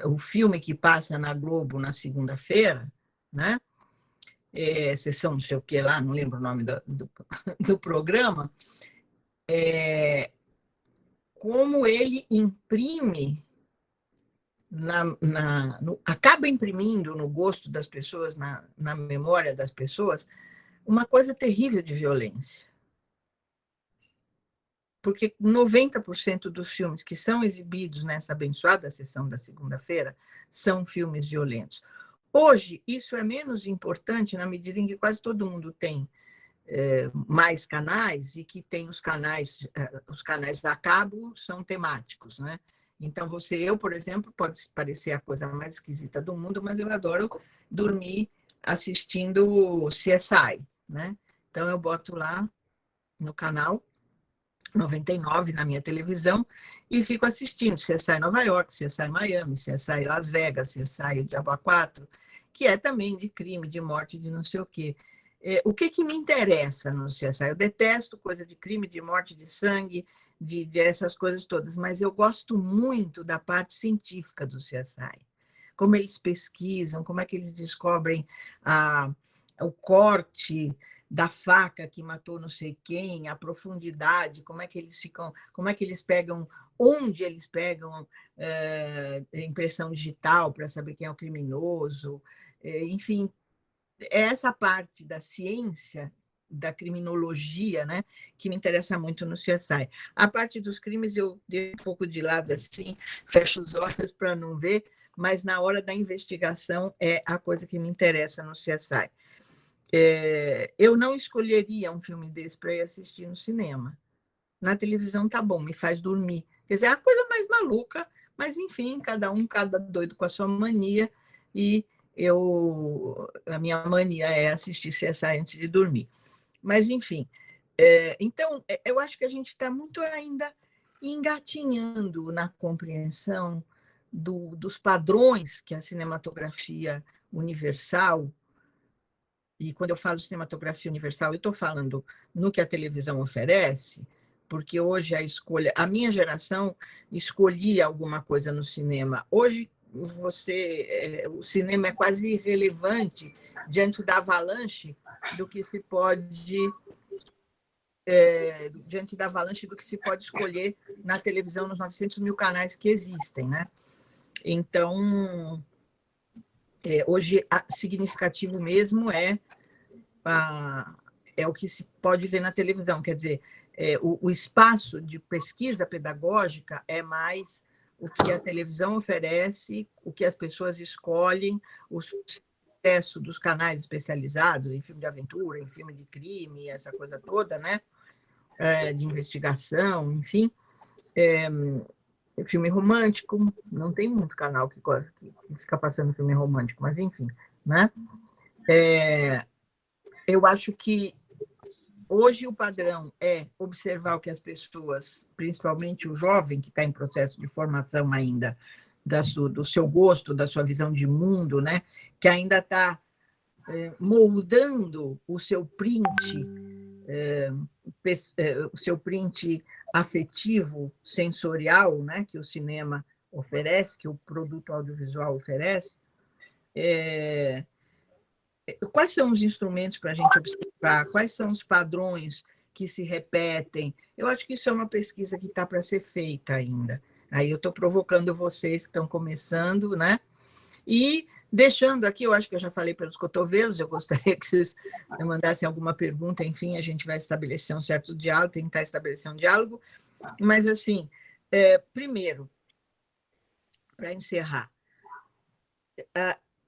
o filme que passa na Globo na segunda-feira, né? Sessão não sei o que lá, não lembro o nome do programa, como ele imprime, acaba imprimindo no gosto das pessoas, na memória das pessoas, uma coisa terrível de violência. Porque 90% dos filmes que são exibidos nessa abençoada sessão da segunda-feira são filmes violentos. Hoje, isso é menos importante na medida em que quase todo mundo tem mais canais e que tem os canais a cabo são temáticos, né? Então, eu, por exemplo, pode parecer a coisa mais esquisita do mundo, mas eu adoro dormir assistindo CSI, né? Então, eu boto lá no canal 99 na minha televisão e fico assistindo CSI Nova York, CSI Miami, CSI Las Vegas, CSI Diabo 4, que é também de crime, de morte, de não sei o quê. O que me interessa no CSI? Eu detesto coisa de crime, de morte, de sangue, de essas coisas todas, mas eu gosto muito da parte científica do CSI. Como eles pesquisam, como é que eles descobrem o corte da faca que matou não sei quem, a profundidade, como é que eles pegam, onde eles pegam impressão digital para saber quem é o criminoso, enfim, é essa parte da ciência, da criminologia, né, que me interessa muito no CSI. A parte dos crimes eu dei um pouco de lado assim, fecho os olhos para não ver, mas na hora da investigação é a coisa que me interessa no CSI. Eu não escolheria um filme desse para ir assistir no cinema. Na televisão tá bom, me faz dormir. Quer dizer, é a coisa mais maluca, mas enfim, cada doido com a sua mania, e a minha mania é assistir CSI antes de dormir. Mas enfim, então eu acho que a gente está muito ainda engatinhando na compreensão dos padrões que a cinematografia universal E quando eu falo cinematografia universal, eu estou falando no que a televisão oferece, porque hoje a minha geração escolhia alguma coisa no cinema. Hoje o cinema é quase irrelevante diante da avalanche do que se pode escolher na televisão nos 900 mil canais que existem, né? Então, hoje significativo mesmo é o que se pode ver na televisão, quer dizer, o espaço de pesquisa pedagógica é mais o que a televisão oferece, o que as pessoas escolhem, o sucesso dos canais especializados em filme de aventura, em filme de crime, essa coisa toda, né? De investigação, enfim. Filme romântico, não tem muito canal que fica passando filme romântico, mas enfim, né? Eu acho que hoje o padrão é observar o que as pessoas, principalmente o jovem que está em processo de formação ainda, do seu gosto, da sua visão de mundo, né? Que ainda está moldando o seu print afetivo, sensorial, né? Que o cinema oferece, que o produto audiovisual oferece. Quais são os instrumentos para a gente observar? Quais são os padrões que se repetem? Eu acho que isso é uma pesquisa que está para ser feita ainda. Aí eu estou provocando vocês que estão começando, né? E deixando aqui, eu acho que eu já falei pelos cotovelos, eu gostaria que vocês mandassem alguma pergunta, enfim, a gente vai estabelecer um certo diálogo, tentar estabelecer um diálogo. Mas, assim, primeiro, para encerrar,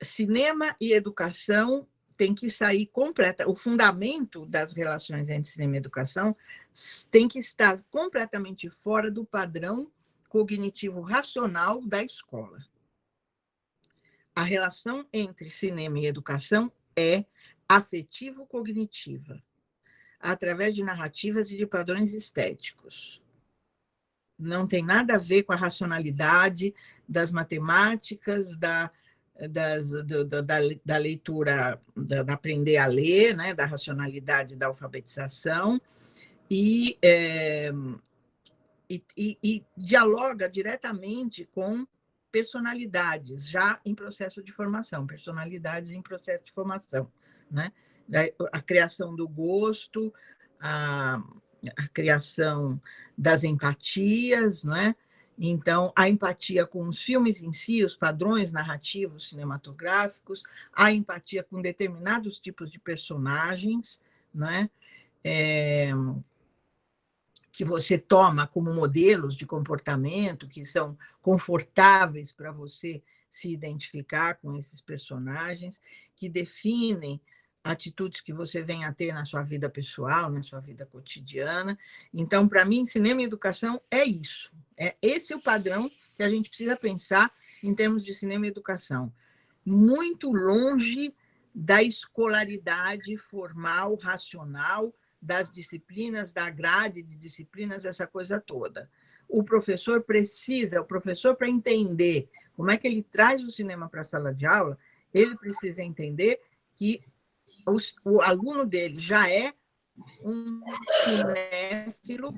cinema e educação tem que sair completa. O fundamento das relações entre cinema e educação tem que estar completamente fora do padrão cognitivo racional da escola. A relação entre cinema e educação é afetivo-cognitiva, através de narrativas e de padrões estéticos. Não tem nada a ver com a racionalidade das matemáticas, da leitura, da aprender a ler, né, da racionalidade da alfabetização, e dialoga diretamente com personalidades já em processo de formação, né? A criação do gosto, a criação das empatias, né? Então, a empatia com os filmes em si, os padrões narrativos cinematográficos, a empatia com determinados tipos de personagens, né? Que você toma como modelos de comportamento, que são confortáveis para você se identificar com esses personagens, que definem atitudes que você vem a ter na sua vida pessoal, na sua vida cotidiana. Então, para mim, cinema e educação é isso. Esse é o padrão que a gente precisa pensar em termos de cinema e educação. Muito longe da escolaridade formal, racional, das disciplinas, da grade de disciplinas, essa coisa toda. O professor para entender como é que ele traz o cinema para a sala de aula, ele precisa entender que o aluno dele já é um cinéfilo,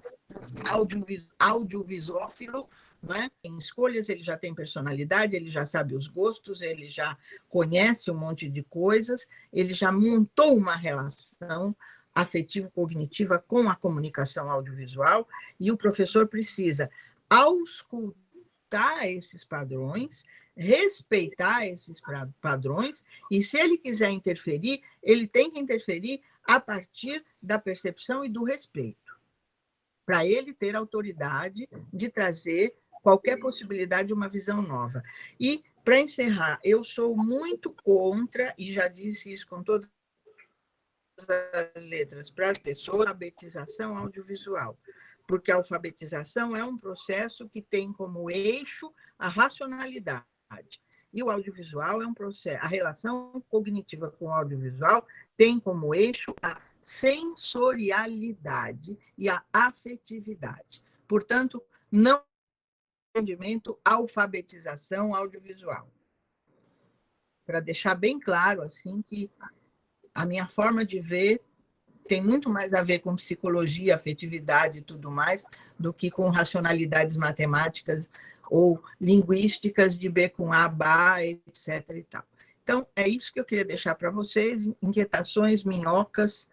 audiovisuófilo, né? Em escolhas, ele já tem personalidade, ele já sabe os gostos, ele já conhece um monte de coisas, ele já montou uma relação afetivo-cognitiva com a comunicação audiovisual, e o professor precisa auscultar esses padrões, respeitar esses padrões, e se ele quiser interferir, ele tem que interferir a partir da percepção e do respeito, para ele ter autoridade de trazer qualquer possibilidade de uma visão nova. E, para encerrar, eu sou muito contra, e já disse isso com todas as letras, para as pessoas, a alfabetização audiovisual, porque a alfabetização é um processo que tem como eixo a racionalidade. E o audiovisual é um processo, a relação cognitiva com o audiovisual tem como eixo a sensorialidade e a afetividade. Portanto, não entendimento, alfabetização audiovisual. Para deixar bem claro assim que a minha forma de ver tem muito mais a ver com psicologia, afetividade e tudo mais, do que com racionalidades matemáticas ou linguísticas de B com A, Bá, etc. e tal. Então, é isso que eu queria deixar para vocês, inquietações, minhocas,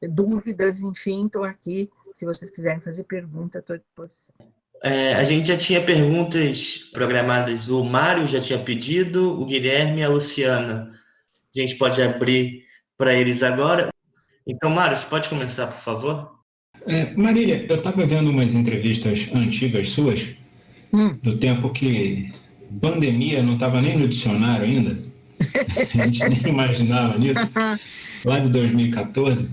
dúvidas, enfim, estou aqui. Se vocês quiserem fazer pergunta, estou à disposição. A gente já tinha perguntas programadas, o Mário já tinha pedido, o Guilherme e a Luciana. A gente pode abrir para eles agora. Então, Mário, você pode começar, por favor? Marília, eu estava vendo umas entrevistas antigas suas, do tempo que pandemia não estava nem no dicionário ainda, a gente nem imaginava nisso, lá de 2014.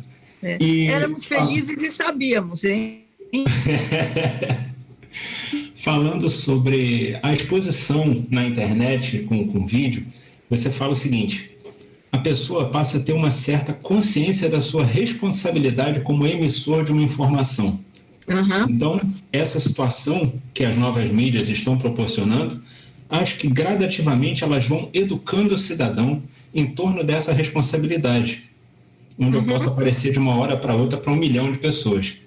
E éramos felizes e sabíamos, hein? falando sobre a exposição na internet com vídeo, você fala o seguinte: a pessoa passa a ter uma certa consciência da sua responsabilidade como emissor de uma informação. Então, essa situação que as novas mídias estão proporcionando, acho que gradativamente elas vão educando o cidadão em torno dessa responsabilidade, onde eu posso aparecer de uma hora para outra para 1 milhão de pessoas.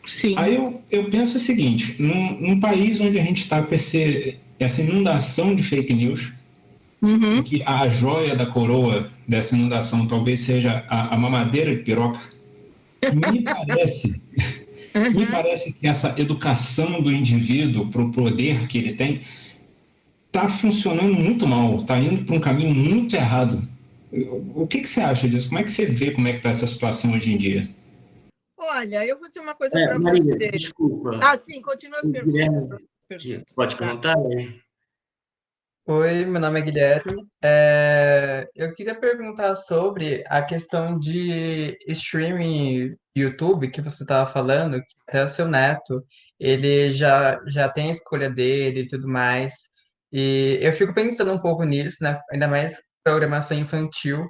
Sim. Aí eu penso o seguinte: num país onde a gente está com essa inundação de fake news, e que a joia da coroa dessa inundação talvez seja a mamadeira de piroca, me parece que essa educação do indivíduo para o poder que ele tem está funcionando muito mal, está indo para um caminho muito errado. O que você acha disso? Como é que você vê como é que está essa situação hoje em dia? Olha, eu vou dizer uma coisa para Marília, você. desculpa. Sim, continua as perguntas. Pode perguntar? Oi, meu nome é Guilherme. Eu queria perguntar sobre a questão de streaming YouTube que você estava falando, que até o seu neto, ele já tem a escolha dele e tudo mais. E eu fico pensando um pouco nisso, né? Ainda mais programação infantil,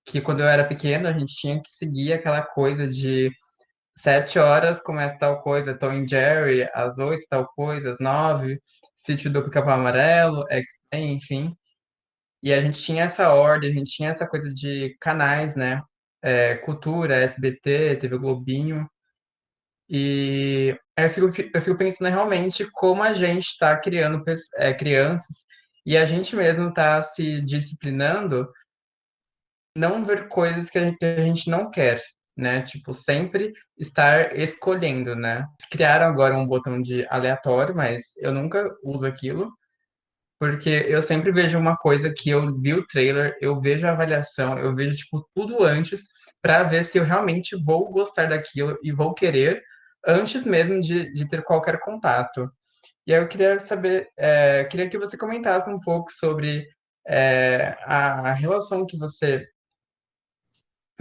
que quando eu era pequeno a gente tinha que seguir aquela coisa de 7 horas começa tal coisa, Tom e Jerry, às 8 tal coisa, às 9, Sítio do Pica-Pau Amarelo, X-Men, enfim. E a gente tinha essa ordem, a gente tinha essa coisa de canais, né? Cultura, SBT, TV Globinho. E aí eu fico pensando realmente como a gente está criando crianças e a gente mesmo está se disciplinando não ver coisas que a gente não quer, né? Tipo, sempre estar escolhendo, né? Criaram agora um botão de aleatório, mas eu nunca uso aquilo, porque eu sempre vejo uma coisa que eu vi o trailer, eu vejo a avaliação, eu vejo, tipo, tudo antes, para ver se eu realmente vou gostar daquilo e vou querer, antes mesmo de ter qualquer contato. E aí eu queria saber, queria que você comentasse um pouco sobre a relação que você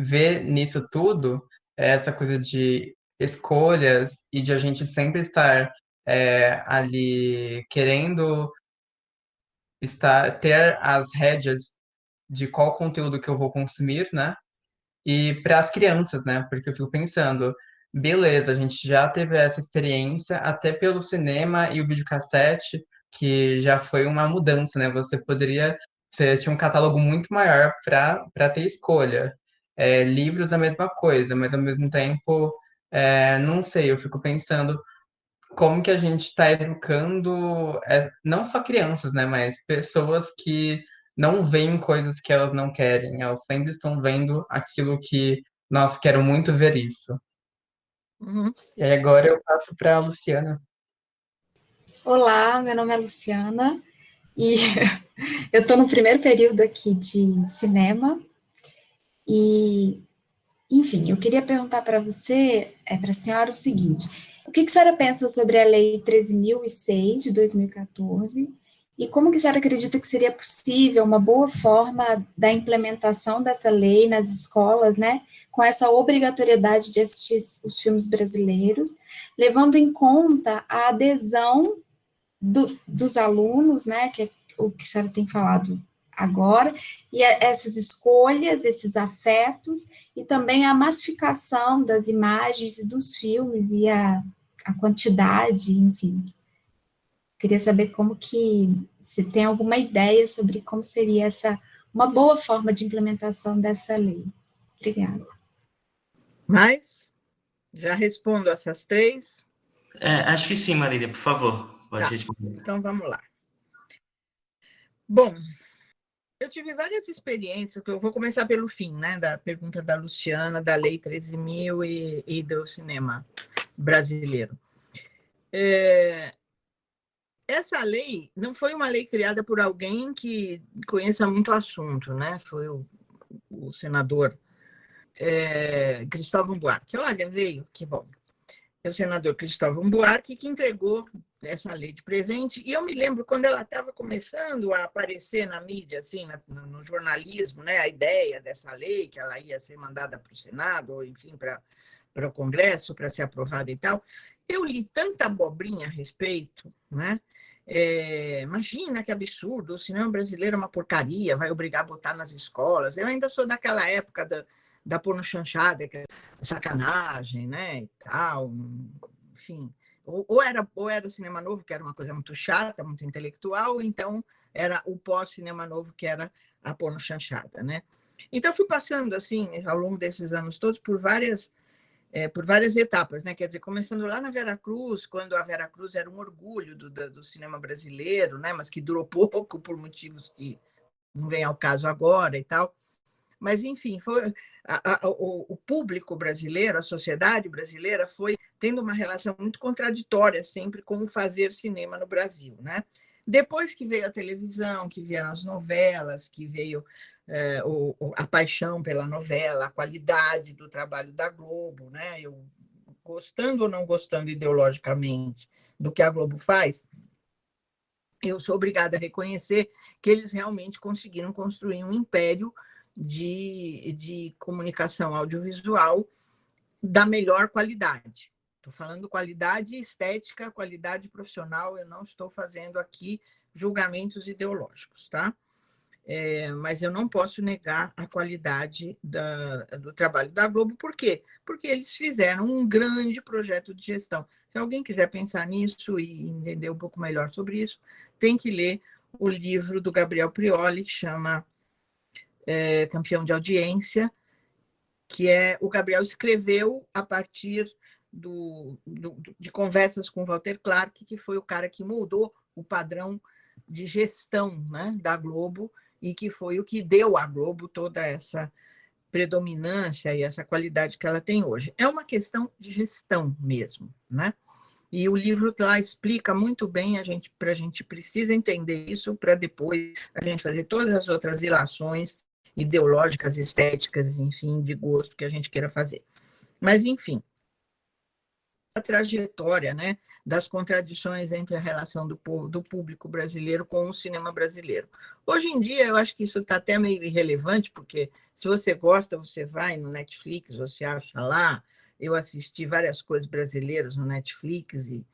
ver nisso tudo essa coisa de escolhas e de a gente sempre estar ali querendo ter as rédeas de qual conteúdo que eu vou consumir, né? E para as crianças, né? Porque eu fico pensando, beleza, a gente já teve essa experiência até pelo cinema e o videocassete, que já foi uma mudança, né? Você tinha um catálogo muito maior para ter escolha. Livros a mesma coisa, mas ao mesmo tempo, não sei, eu fico pensando como que a gente está educando, não só crianças, né? Mas pessoas que não veem coisas que elas não querem, elas sempre estão vendo aquilo que, nossa, quero muito ver isso. E aí agora eu passo para a Luciana. Olá, meu nome é Luciana e eu estou no primeiro período aqui de cinema e, enfim, eu queria perguntar para você, para a senhora, o seguinte: o que a senhora pensa sobre a Lei 13.006 de 2014 e como que a senhora acredita que seria possível uma boa forma da implementação dessa lei nas escolas, né, com essa obrigatoriedade de assistir os filmes brasileiros, levando em conta a adesão dos alunos, né, que é o que a senhora tem falado agora, e essas escolhas, esses afetos, e também a massificação das imagens e dos filmes, e a quantidade, enfim. Queria saber como que, se tem alguma ideia sobre como seria uma boa forma de implementação dessa lei. Obrigada. Mas já respondo essas 3. Acho que sim, Marília, por favor, pode responder. Então, vamos lá. Bom, eu tive várias experiências, que eu vou começar pelo fim, né, da pergunta da Luciana, da Lei 13.000 e do cinema brasileiro. Essa lei não foi uma lei criada por alguém que conheça muito o assunto, né? Foi o senador Cristóvão Buarque. Olha, veio, que bom. É o senador Cristóvão Buarque que entregou essa lei de presente. E eu me lembro quando ela estava começando a aparecer na mídia, assim, no jornalismo, né? A ideia dessa lei, que ela ia ser mandada para o Senado, ou enfim, para o Congresso, para ser aprovada e tal. Eu li tanta abobrinha a respeito, né? Imagina que absurdo, o cinema brasileiro é uma porcaria, vai obrigar a botar nas escolas. Eu ainda sou daquela época da pornochanchada, que é sacanagem, né, e tal, enfim. Ou era cinema novo, que era uma coisa muito chata, muito intelectual, ou então era o pós-cinema novo, que era a pornochanchada, né? Então, fui passando, assim, ao longo desses anos todos, por várias etapas, né? Quer dizer, começando lá na Veracruz, quando a Veracruz era um orgulho do cinema brasileiro, né? Mas que durou pouco por motivos que não vem ao caso agora e tal. Mas, enfim, o público brasileiro, a sociedade brasileira, foi tendo uma relação muito contraditória sempre com o fazer cinema no Brasil, né? Depois que veio a televisão, que vieram as novelas, que veio a paixão pela novela, a qualidade do trabalho da Globo, né? Eu, gostando ou não gostando ideologicamente do que a Globo faz, eu sou obrigada a reconhecer que eles realmente conseguiram construir um império de comunicação audiovisual da melhor qualidade. Estou falando qualidade estética, qualidade profissional, eu não estou fazendo aqui julgamentos ideológicos, tá? Mas eu não posso negar a qualidade do trabalho da Globo. Por quê? Porque eles fizeram um grande projeto de gestão. Se alguém quiser pensar nisso e entender um pouco melhor sobre isso, tem que ler o livro do Gabriel Prioli, que chama Campeão de Audiência, que o Gabriel escreveu a partir de conversas com Walter Clark, que foi o cara que mudou o padrão de gestão, né, da Globo, e que foi o que deu à Globo toda essa predominância e essa qualidade que ela tem hoje. É uma questão de gestão mesmo, né? E o livro lá explica muito bem, a gente precisa entender isso para depois a gente fazer todas as outras ilações ideológicas, estéticas, enfim, de gosto que a gente queira fazer. Mas, enfim, a trajetória, né, das contradições entre a relação do público brasileiro com o cinema brasileiro. Hoje em dia, eu acho que isso está até meio irrelevante, porque se você gosta, você vai no Netflix, você acha lá. Eu assisti várias coisas brasileiras no Netflix, e,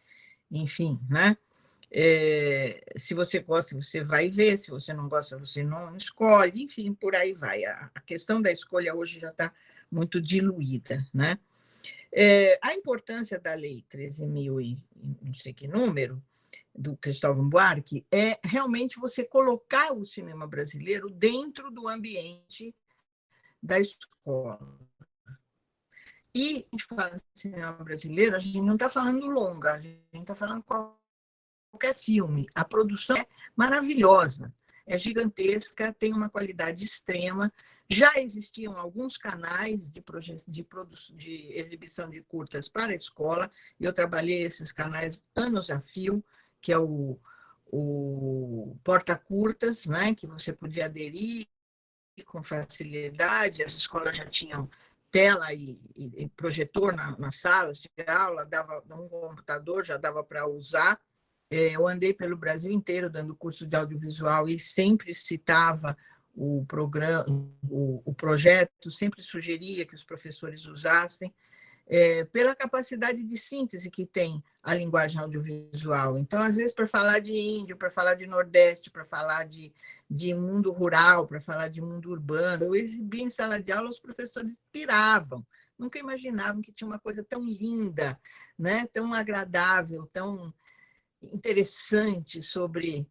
enfim, né? Se você gosta, você vai ver, se você não gosta, você não escolhe, enfim, por aí vai. A questão da escolha hoje já está muito diluída, né? A importância da Lei 13.000 e não sei que número, do Cristóvão Buarque, é realmente você colocar o cinema brasileiro dentro do ambiente da escola. E a gente fala de cinema brasileiro, a gente não está falando longa, a gente está falando qualquer filme. A produção é maravilhosa, é gigantesca, tem uma qualidade extrema. Já existiam alguns canais de exibição de curtas para a escola, e eu trabalhei esses canais anos a fio, que é o Porta Curtas, né, que você podia aderir com facilidade, as escolas já tinham tela e projetor nas salas de aula, dava um computador, já dava para usar. Eu andei pelo Brasil inteiro dando curso de audiovisual e sempre citava o programa, o projeto, sempre sugeria que os professores usassem, pela capacidade de síntese que tem a linguagem audiovisual. Então, às vezes, para falar de índio, para falar de Nordeste, para falar de mundo rural, para falar de mundo urbano, eu exibia em sala de aula, os professores piravam, nunca imaginavam que tinha uma coisa tão linda, né? Tão agradável, tão interessante sobre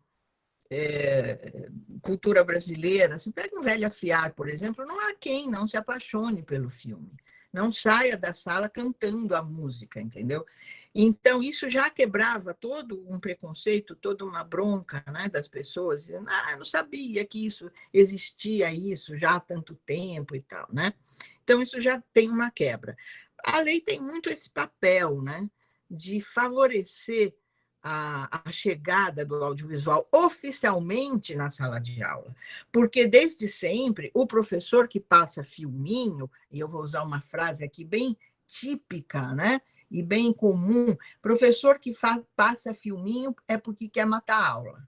cultura brasileira. Se pega um Velho Afiar, por exemplo, não há quem não se apaixone pelo filme. Não saia da sala cantando a música, entendeu? Então, isso já quebrava todo um preconceito, toda uma bronca, né, das pessoas, dizendo, eu não sabia que isso existia isso já há tanto tempo e tal, né? Então, isso já tem uma quebra. A lei tem muito esse papel, né, de favorecer a chegada do audiovisual oficialmente na sala de aula, porque desde sempre o professor que passa filminho, e eu vou usar uma frase aqui bem típica, né, e bem comum, professor que passa filminho é porque quer matar a aula.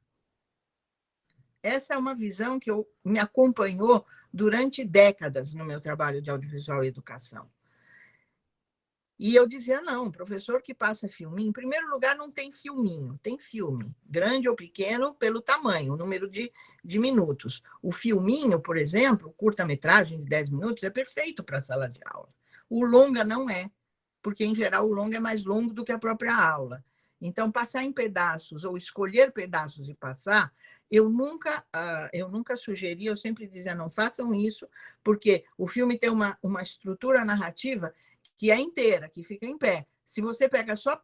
Essa é uma visão que me acompanhou durante décadas no meu trabalho de audiovisual e educação. E eu dizia, não, professor que passa filminho, em primeiro lugar, não tem filminho, tem filme, grande ou pequeno, pelo tamanho, o número de minutos. O filminho, por exemplo, curta-metragem de 10 minutos, é perfeito para a sala de aula. O longa não é, porque, em geral, o longa é mais longo do que a própria aula. Então, passar em pedaços ou escolher pedaços e passar, eu nunca sugeri, eu sempre dizia, não façam isso, porque o filme tem uma estrutura narrativa que é inteira, que fica em pé. Se você pega só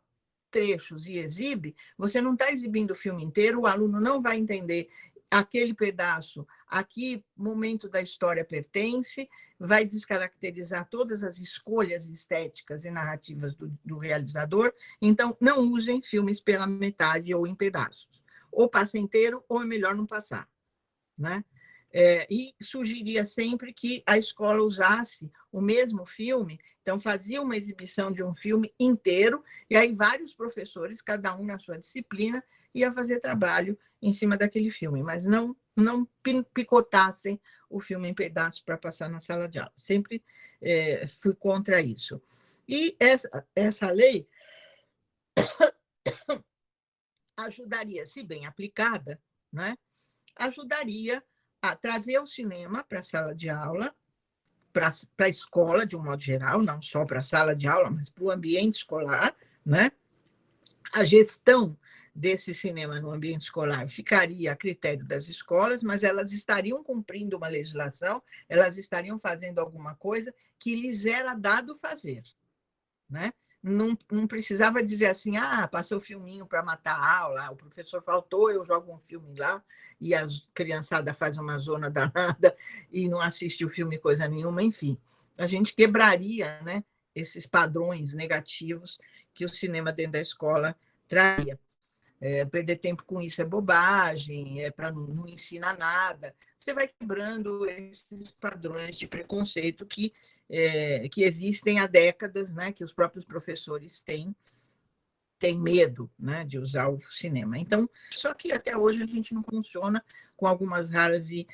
trechos e exibe, você não está exibindo o filme inteiro, o aluno não vai entender aquele pedaço, a que momento da história pertence, vai descaracterizar todas as escolhas estéticas e narrativas do realizador. Então, não usem filmes pela metade ou em pedaços. Ou passa inteiro, ou é melhor não passar, né? E sugeria sempre que a escola usasse o mesmo filme, então fazia uma exibição de um filme inteiro, e aí vários professores, cada um na sua disciplina, ia fazer trabalho em cima daquele filme, mas não picotassem o filme em pedaços para passar na sala de aula. Sempre fui contra isso. E essa lei ajudaria, se bem aplicada, né, ajudaria a trazer o cinema para a sala de aula, para a escola, de um modo geral, não só para a sala de aula, mas para o ambiente escolar, né? A gestão desse cinema no ambiente escolar ficaria a critério das escolas, mas elas estariam cumprindo uma legislação, elas estariam fazendo alguma coisa que lhes era dado fazer, né? Não precisava dizer assim, passou o filminho para matar a aula, o professor faltou, eu jogo um filme lá, e a criançada faz uma zona danada e não assiste o filme coisa nenhuma, enfim. A gente quebraria, né, esses padrões negativos que o cinema dentro da escola traria. Perder tempo com isso é bobagem, não ensina nada. Você vai quebrando esses padrões de preconceito que existem há décadas, né, que os próprios professores têm medo, né, de usar o cinema. Então, só que até hoje a gente não funciona, com algumas raras e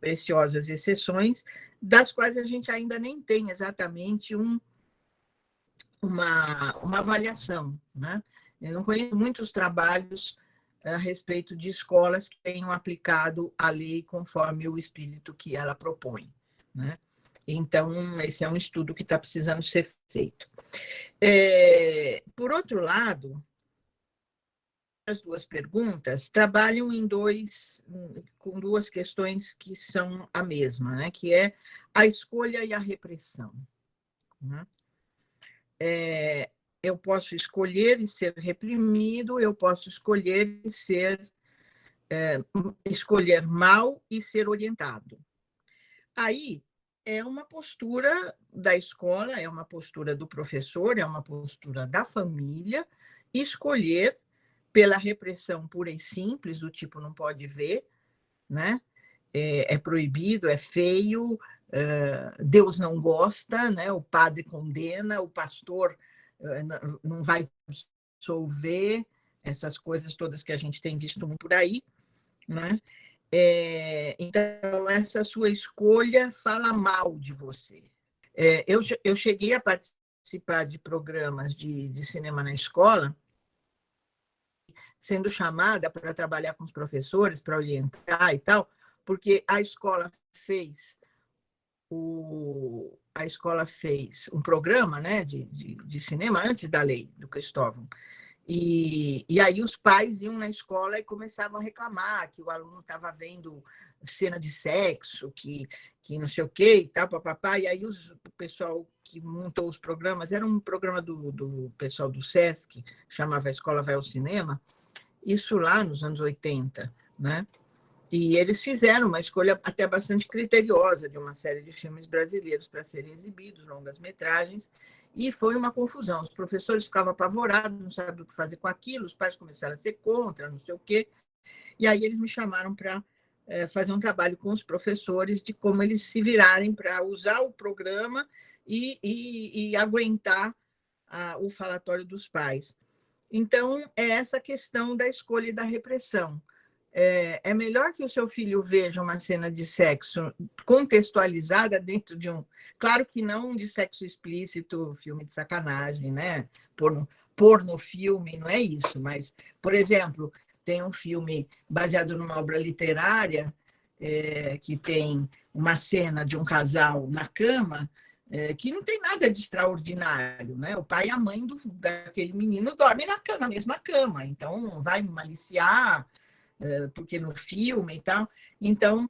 preciosas exceções, das quais a gente ainda nem tem exatamente uma avaliação, né? Eu não conheço muitos trabalhos a respeito de escolas que tenham aplicado a lei conforme o espírito que ela propõe, né? Então, esse é um estudo que está precisando ser feito. Por outro lado, as duas perguntas trabalham com duas questões que são a mesma, né? Que é a escolha e a repressão, né? Eu posso escolher e ser reprimido, eu posso escolher e escolher mal e ser orientado. Aí é uma postura da escola, é uma postura do professor, é uma postura da família, escolher pela repressão pura e simples, do tipo não pode ver, né? É proibido, é feio, Deus não gosta, né? O padre condena, o pastor não vai absolver, essas coisas todas que a gente tem visto muito por aí, né? Então, essa sua escolha fala mal de você. Eu cheguei a participar de programas de cinema na escola, sendo chamada para trabalhar com os professores, para orientar e tal, porque a escola fez um programa, né, de cinema antes da lei do Cristóvão. E aí os pais iam na escola e começavam a reclamar que o aluno estava vendo cena de sexo, que não sei o quê e tal, papapá. E aí o pessoal que montou os programas, era um programa do pessoal do SESC, chamava A Escola Vai ao Cinema, isso lá nos anos 80, né? E eles fizeram uma escolha até bastante criteriosa de uma série de filmes brasileiros para serem exibidos, longas-metragens, e foi uma confusão. Os professores ficavam apavorados, não sabiam o que fazer com aquilo, os pais começaram a ser contra, não sei o quê. E aí eles me chamaram para fazer um trabalho com os professores de como eles se virarem para usar o programa e aguentar o falatório dos pais. Então, é essa questão da escolha e da repressão. É melhor que o seu filho veja uma cena de sexo contextualizada dentro de um... Claro que não de sexo explícito, filme de sacanagem, né? Porno filme, não é isso. Mas, por exemplo, tem um filme baseado numa obra literária que tem uma cena de um casal na cama que não tem nada de extraordinário, né? O pai e a mãe daquele menino dormem na mesma cama, então vai maliciar porque no filme e tal. Então,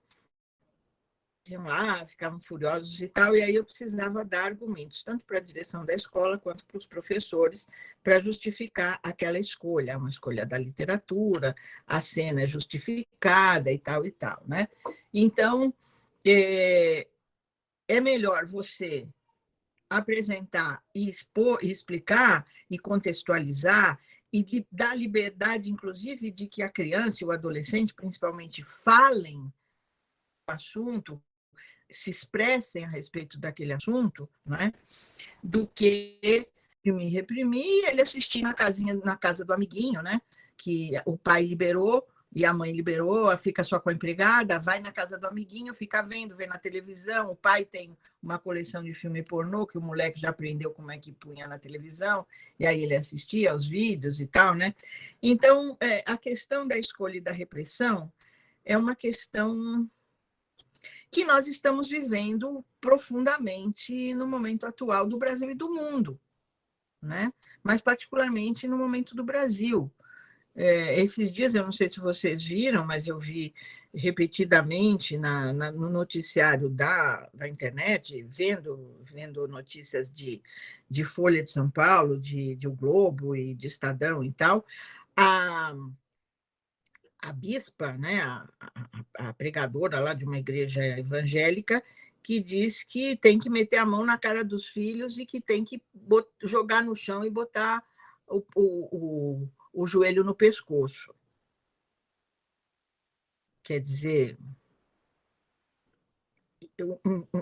iam lá, ficavam furiosos e tal, e aí eu precisava dar argumentos, tanto para a direção da escola quanto para os professores, para justificar aquela escolha, uma escolha da literatura, a cena é justificada e tal, né? Então, é melhor você apresentar e expor, e explicar e contextualizar e dar liberdade, inclusive, de que a criança e o adolescente, principalmente, falem o assunto, se expressem a respeito daquele assunto, né? Do que me reprimir e ele assistir na casa do amiguinho, né? Que o pai liberou e a mãe liberou, fica só com a empregada, vai na casa do amiguinho, fica vê na televisão, o pai tem uma coleção de filme pornô, que o moleque já aprendeu como é que punha na televisão, e aí ele assistia aos vídeos e tal, né? Então, a questão da escolha e da repressão é uma questão que nós estamos vivendo profundamente no momento atual do Brasil e do mundo, né? Mas particularmente no momento do Brasil. Esses dias, eu não sei se vocês viram, mas eu vi repetidamente no noticiário da internet, vendo notícias de Folha de São Paulo, de O Globo e de Estadão e tal, a bispa, né, a pregadora lá de uma igreja evangélica, que diz que tem que meter a mão na cara dos filhos e que tem que jogar no chão e botar o joelho no pescoço. Quer dizer,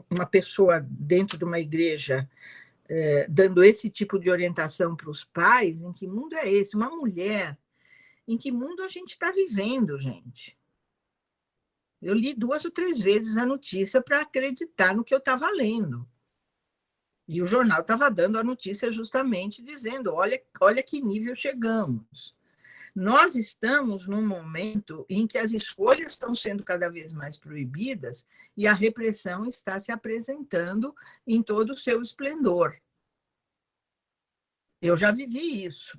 uma pessoa dentro de uma igreja dando esse tipo de orientação para os pais, em que mundo é esse? Uma mulher, em que mundo a gente está vivendo, gente? Eu li 2 ou 3 vezes a notícia para acreditar no que eu estava lendo. E o jornal estava dando a notícia justamente dizendo, olha que nível chegamos. Nós estamos num momento em que as escolhas estão sendo cada vez mais proibidas e a repressão está se apresentando em todo o seu esplendor. Eu já vivi isso.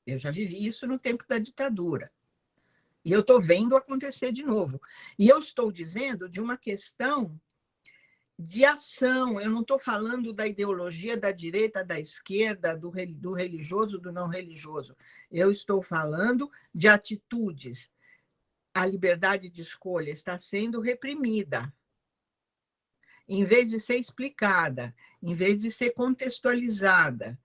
Eu já vivi isso no tempo da ditadura. E eu estou vendo acontecer de novo. E eu estou dizendo de uma questão de ação. Eu não estou falando da ideologia da direita, da esquerda, do religioso, do não religioso. Eu estou falando de atitudes. A liberdade de escolha está sendo reprimida. Em vez de ser explicada, em vez de ser contextualizada,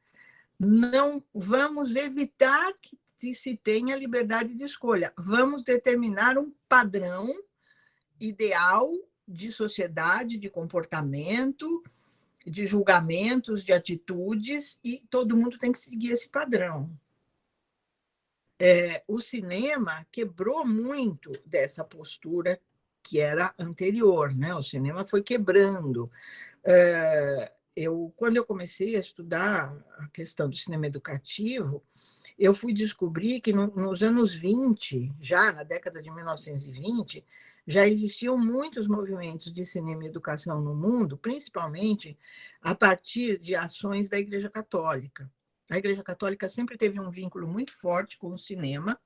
não vamos evitar que se tenha liberdade de escolha. Vamos determinar um padrão ideal de sociedade, de comportamento, de julgamentos, de atitudes, e todo mundo tem que seguir esse padrão. O cinema quebrou muito dessa postura que era anterior, né? O cinema foi quebrando. Quando eu comecei a estudar a questão do cinema educativo, eu fui descobrir que nos anos 20, já na década de 1920, já existiam muitos movimentos de cinema e educação no mundo, principalmente a partir de ações da Igreja Católica. A Igreja Católica sempre teve um vínculo muito forte com o cinema,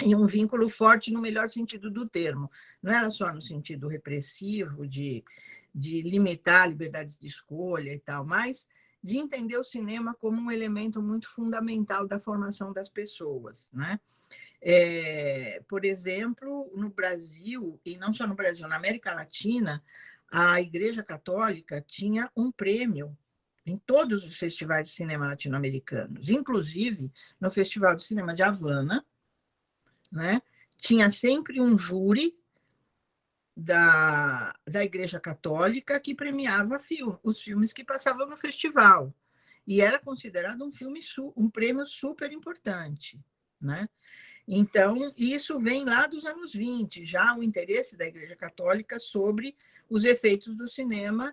e um vínculo forte no melhor sentido do termo. Não era só no sentido repressivo, de limitar liberdades de escolha e tal, mas de entender o cinema como um elemento muito fundamental da formação das pessoas, né? Por exemplo, no Brasil, e não só no Brasil, na América Latina, a Igreja Católica tinha um prêmio em todos os festivais de cinema latino-americanos, inclusive no Festival de Cinema de Havana, né? Tinha sempre um júri da Igreja Católica que premiava os filmes que passavam no festival. E era considerado um prêmio super importante, né? Então, isso vem lá dos anos 20, já o interesse da Igreja Católica sobre os efeitos do cinema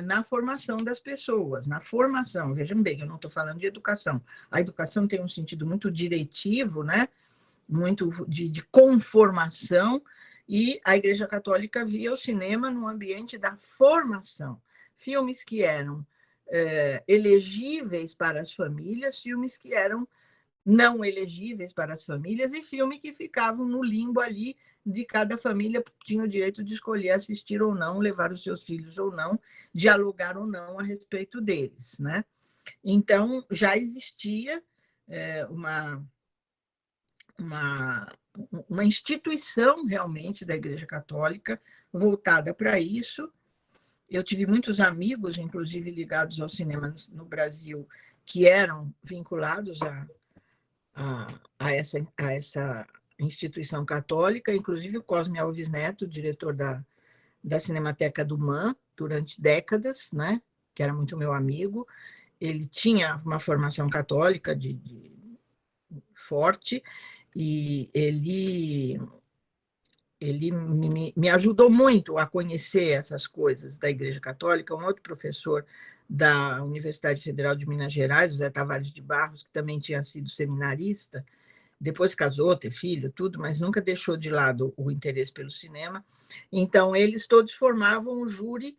na formação das pessoas, na formação. Vejam bem, eu não estou falando de educação. A educação tem um sentido muito diretivo, né? Muito de conformação, e a Igreja Católica via o cinema no ambiente da formação. Filmes que eram elegíveis para as famílias, filmes que eram não elegíveis para as famílias e filmes que ficavam no limbo ali de cada família tinha o direito de escolher assistir ou não, levar os seus filhos ou não, dialogar ou não a respeito deles, né? Então, já existia uma instituição realmente da Igreja Católica voltada para isso. Eu tive muitos amigos, inclusive ligados ao cinema no Brasil, que eram vinculados a essa instituição católica, inclusive o Cosme Alves Neto, diretor da Cinemateca do MAN, durante décadas, né? Que era muito meu amigo. Ele tinha uma formação católica forte, e ele me ajudou muito a conhecer essas coisas da Igreja Católica. Um outro professor da Universidade Federal de Minas Gerais, José Tavares de Barros, que também tinha sido seminarista, depois casou, teve filho, tudo, mas nunca deixou de lado o interesse pelo cinema. Então, eles todos formavam o júri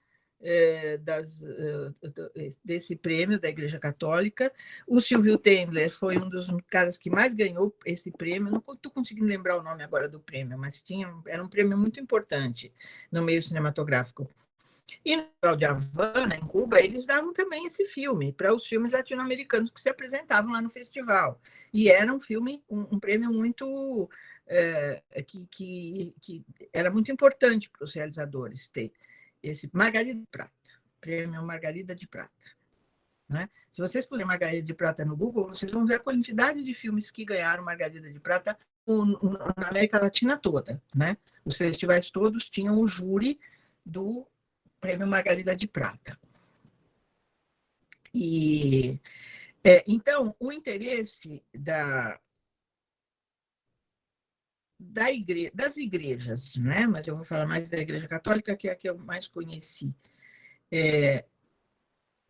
desse prêmio da Igreja Católica. O Silvio Tendler foi um dos caras que mais ganhou esse prêmio. Não estou conseguindo lembrar o nome agora do prêmio, mas era um prêmio muito importante no meio cinematográfico. E no Festival de Havana, em Cuba, eles davam também esse filme para os filmes latino-americanos que se apresentavam lá no festival. E era um filme, um prêmio muito que era muito importante para os realizadores ter esse Margarida de Prata, prêmio Margarida de Prata. Né? Se vocês puserem Margarida de Prata no Google, vocês vão ver a quantidade de filmes que ganharam Margarida de Prata na América Latina toda. Né? Os festivais todos tinham o júri do Prêmio Margarida de Prata. E, então, o interesse das igrejas, né? Mas eu vou falar mais da Igreja Católica, que é a que eu mais conheci,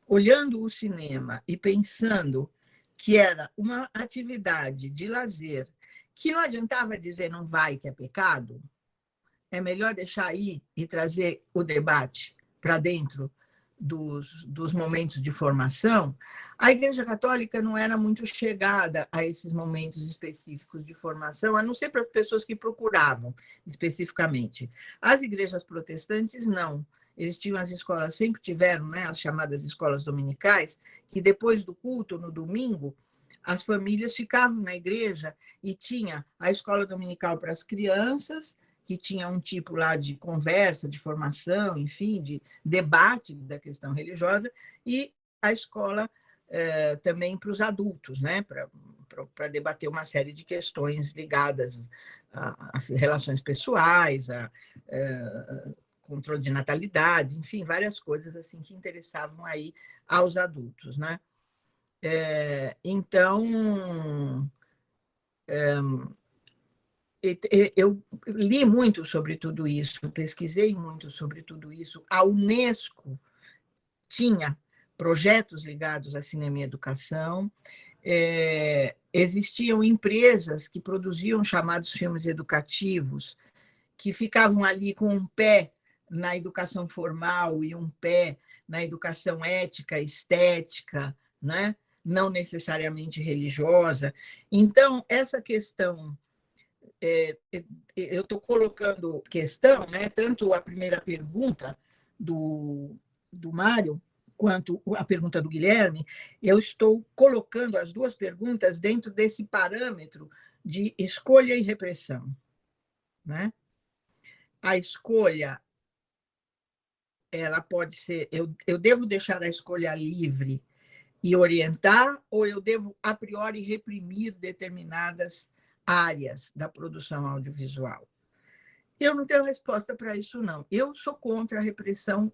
olhando o cinema e pensando que era uma atividade de lazer, que não adiantava dizer não vai, que é pecado, é melhor deixar aí e trazer o debate para dentro dos momentos de formação. A Igreja Católica não era muito chegada a esses momentos específicos de formação, a não ser para as pessoas que procuravam especificamente. As igrejas protestantes, não. Eles tinham as escolas, sempre tiveram, né, as chamadas escolas dominicais, que depois do culto, no domingo, as famílias ficavam na igreja e tinha a escola dominical para as crianças, que tinha um tipo lá de conversa, de formação, enfim, de debate da questão religiosa, e a escola também para os adultos, né, para debater uma série de questões ligadas a relações pessoais, a controle de natalidade, enfim, várias coisas assim que interessavam aí aos adultos, né? Então, eu li muito sobre tudo isso, pesquisei muito sobre tudo isso. A Unesco tinha projetos ligados a cinema e educação, existiam empresas que produziam chamados filmes educativos, que ficavam ali com um pé na educação formal e um pé na educação ética, estética, né? Não necessariamente religiosa. Então, essa questão, eu estou colocando questão, né? Tanto a primeira pergunta do Mário, quanto a pergunta do Guilherme, eu estou colocando as duas perguntas dentro desse parâmetro de escolha e repressão, né? A escolha, ela pode ser, eu devo deixar a escolha livre e orientar, ou eu devo, a priori, reprimir determinadas áreas da produção audiovisual? Eu não tenho resposta para isso, não. Eu sou contra a repressão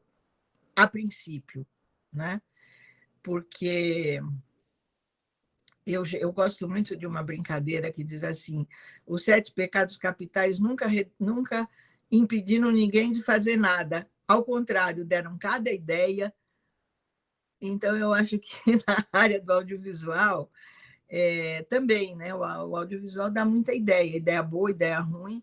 a princípio, né? Porque eu gosto muito de uma brincadeira que diz assim: os 7 pecados capitais nunca impediram ninguém de fazer nada. Ao contrário, deram cada ideia. Então, eu acho que na área do audiovisual, também, né? O audiovisual dá muita ideia boa, ideia ruim,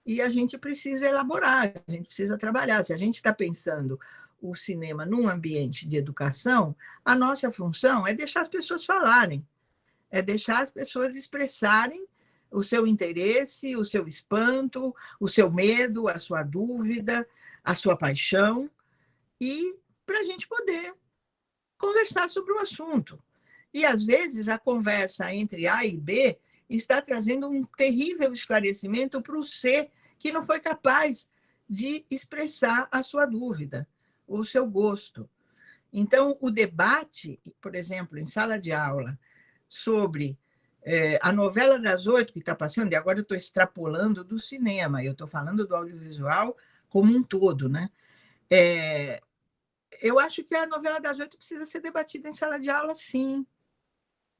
e a gente precisa elaborar, a gente precisa trabalhar. Se a gente está pensando o cinema num ambiente de educação, a nossa função é deixar as pessoas falarem, é deixar as pessoas expressarem o seu interesse, o seu espanto, o seu medo, a sua dúvida, a sua paixão, e para a gente poder conversar sobre o assunto. E, às vezes, a conversa entre A e B está trazendo um terrível esclarecimento para o C, que não foi capaz de expressar a sua dúvida, o seu gosto. Então, o debate, por exemplo, em sala de aula, sobre a novela das 8 que está passando, e agora eu estou extrapolando do cinema, eu estou falando do audiovisual como um todo, né? Eu acho que a novela das 8 precisa ser debatida em sala de aula, sim,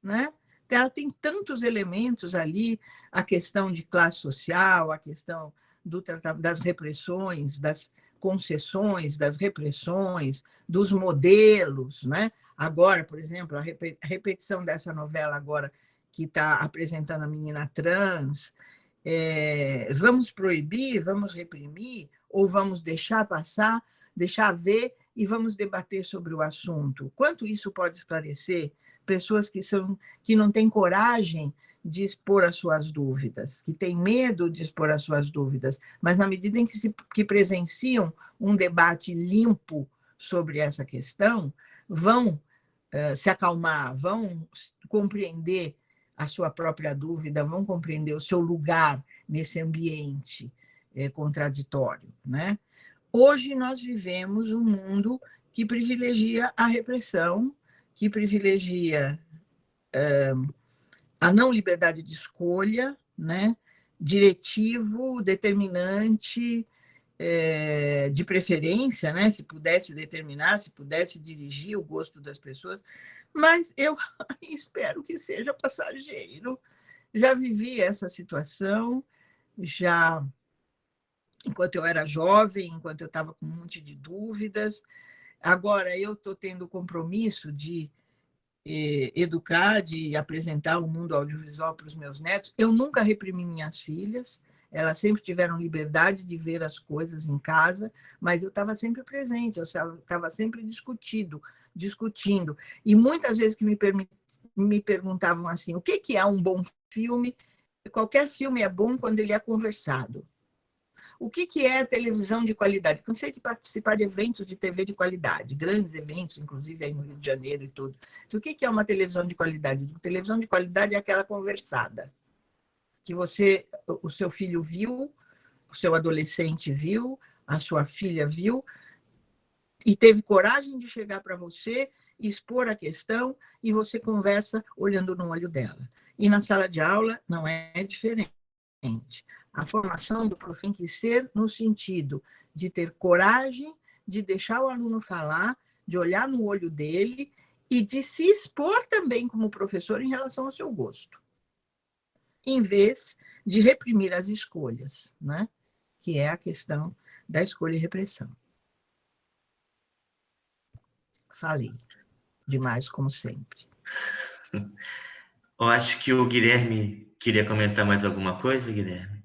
né? Ela tem tantos elementos ali, a questão de classe social, a questão das repressões, das concessões, das repressões, dos modelos, né? Agora, por exemplo, a repetição dessa novela agora que está apresentando a menina trans, vamos proibir, vamos reprimir, ou vamos deixar passar, deixar ver e vamos debater sobre o assunto? Quanto isso pode esclarecer pessoas que não têm coragem de expor as suas dúvidas, que têm medo de expor as suas dúvidas, mas na medida em que presenciam um debate limpo sobre essa questão, vão se acalmar, vão compreender a sua própria dúvida, vão compreender o seu lugar nesse ambiente contraditório, né? Hoje nós vivemos um mundo que privilegia a repressão, que privilegia a não liberdade de escolha, né? Diretivo, determinante, de preferência, né? Se pudesse determinar, se pudesse dirigir o gosto das pessoas, mas eu espero que seja passageiro. Já vivi essa situação, já enquanto eu era jovem, enquanto eu estava com um monte de dúvidas. Agora eu estou tendo o compromisso de educar, de apresentar o mundo audiovisual para os meus netos. Eu nunca reprimi minhas filhas, elas sempre tiveram liberdade de ver as coisas em casa, mas eu estava sempre presente, eu estava sempre discutindo. E muitas vezes que me perguntavam assim, o que é um bom filme? Qualquer filme é bom quando ele é conversado. O que é televisão de qualidade? Cansei de participar de eventos de TV de qualidade, grandes eventos, inclusive aí no Rio de Janeiro e tudo. O que é uma televisão de qualidade? Televisão de qualidade é aquela conversada, que o seu filho viu, o seu adolescente viu, a sua filha viu, e teve coragem de chegar para você, expor a questão, e você conversa olhando no olho dela. E na sala de aula não é diferente. A formação do prof tem que ser no sentido de ter coragem de deixar o aluno falar, de olhar no olho dele e de se expor também como professor em relação ao seu gosto, em vez de reprimir as escolhas, né? Que é a questão da escolha e repressão. Falei demais, como sempre. Eu acho que o Guilherme queria comentar mais alguma coisa, Guilherme?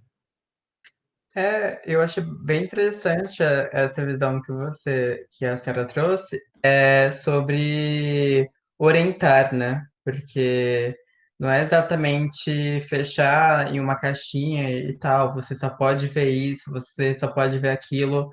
Eu acho bem interessante essa visão que a senhora trouxe sobre orientar, né? Porque não é exatamente fechar em uma caixinha e tal, você só pode ver isso, você só pode ver aquilo,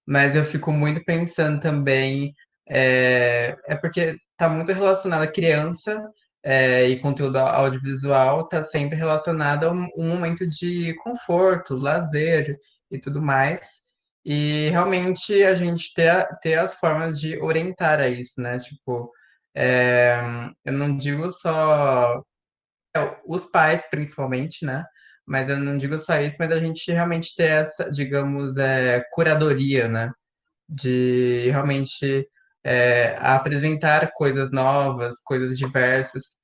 mas eu fico muito pensando também, é porque está muito relacionado à criança, e conteúdo audiovisual está sempre relacionado a um momento de conforto, lazer e tudo mais. E realmente a gente ter as formas de orientar a isso, né? Tipo, é, eu não digo só os pais, principalmente, né? Mas eu não digo só isso, mas a gente realmente ter essa, digamos, curadoria, né? De realmente apresentar coisas novas, coisas diversas.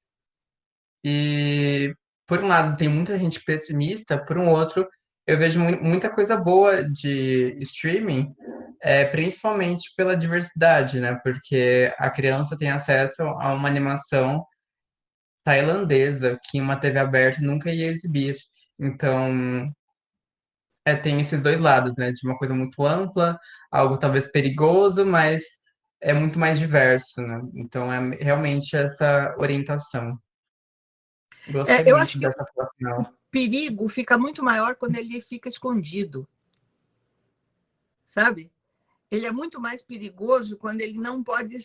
E, por um lado, tem muita gente pessimista, por um outro, eu vejo muita coisa boa de streaming, principalmente pela diversidade, né? Porque a criança tem acesso a uma animação tailandesa que uma TV aberta nunca ia exibir. Então, tem esses dois lados, né? De uma coisa muito ampla, algo talvez perigoso, mas é muito mais diverso, né? Então, é realmente essa orientação. Gostei Eu muito acho que dessa fala final. perigo fica muito maior quando ele fica escondido, sabe? Ele é muito mais perigoso quando é, ele não pode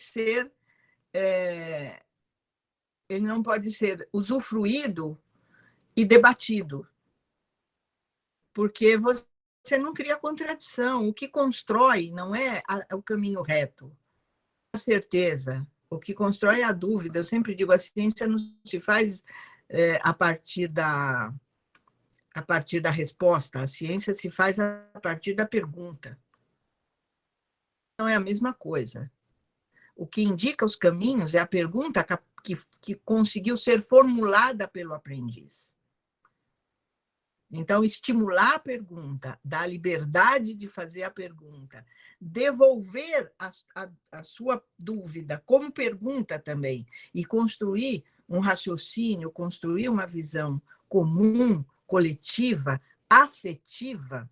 ser usufruído e debatido, porque você não cria contradição. O que constrói não é o caminho reto, a certeza. O que constrói é a dúvida. Eu sempre digo, a ciência não se faz a partir da resposta, a ciência se faz a partir da pergunta. Não é a mesma coisa. O que indica os caminhos é a pergunta que conseguiu ser formulada pelo aprendiz. Então, estimular a pergunta, dar liberdade de fazer a pergunta, devolver a sua dúvida como pergunta também, e construir um raciocínio, construir uma visão comum, coletiva, afetiva,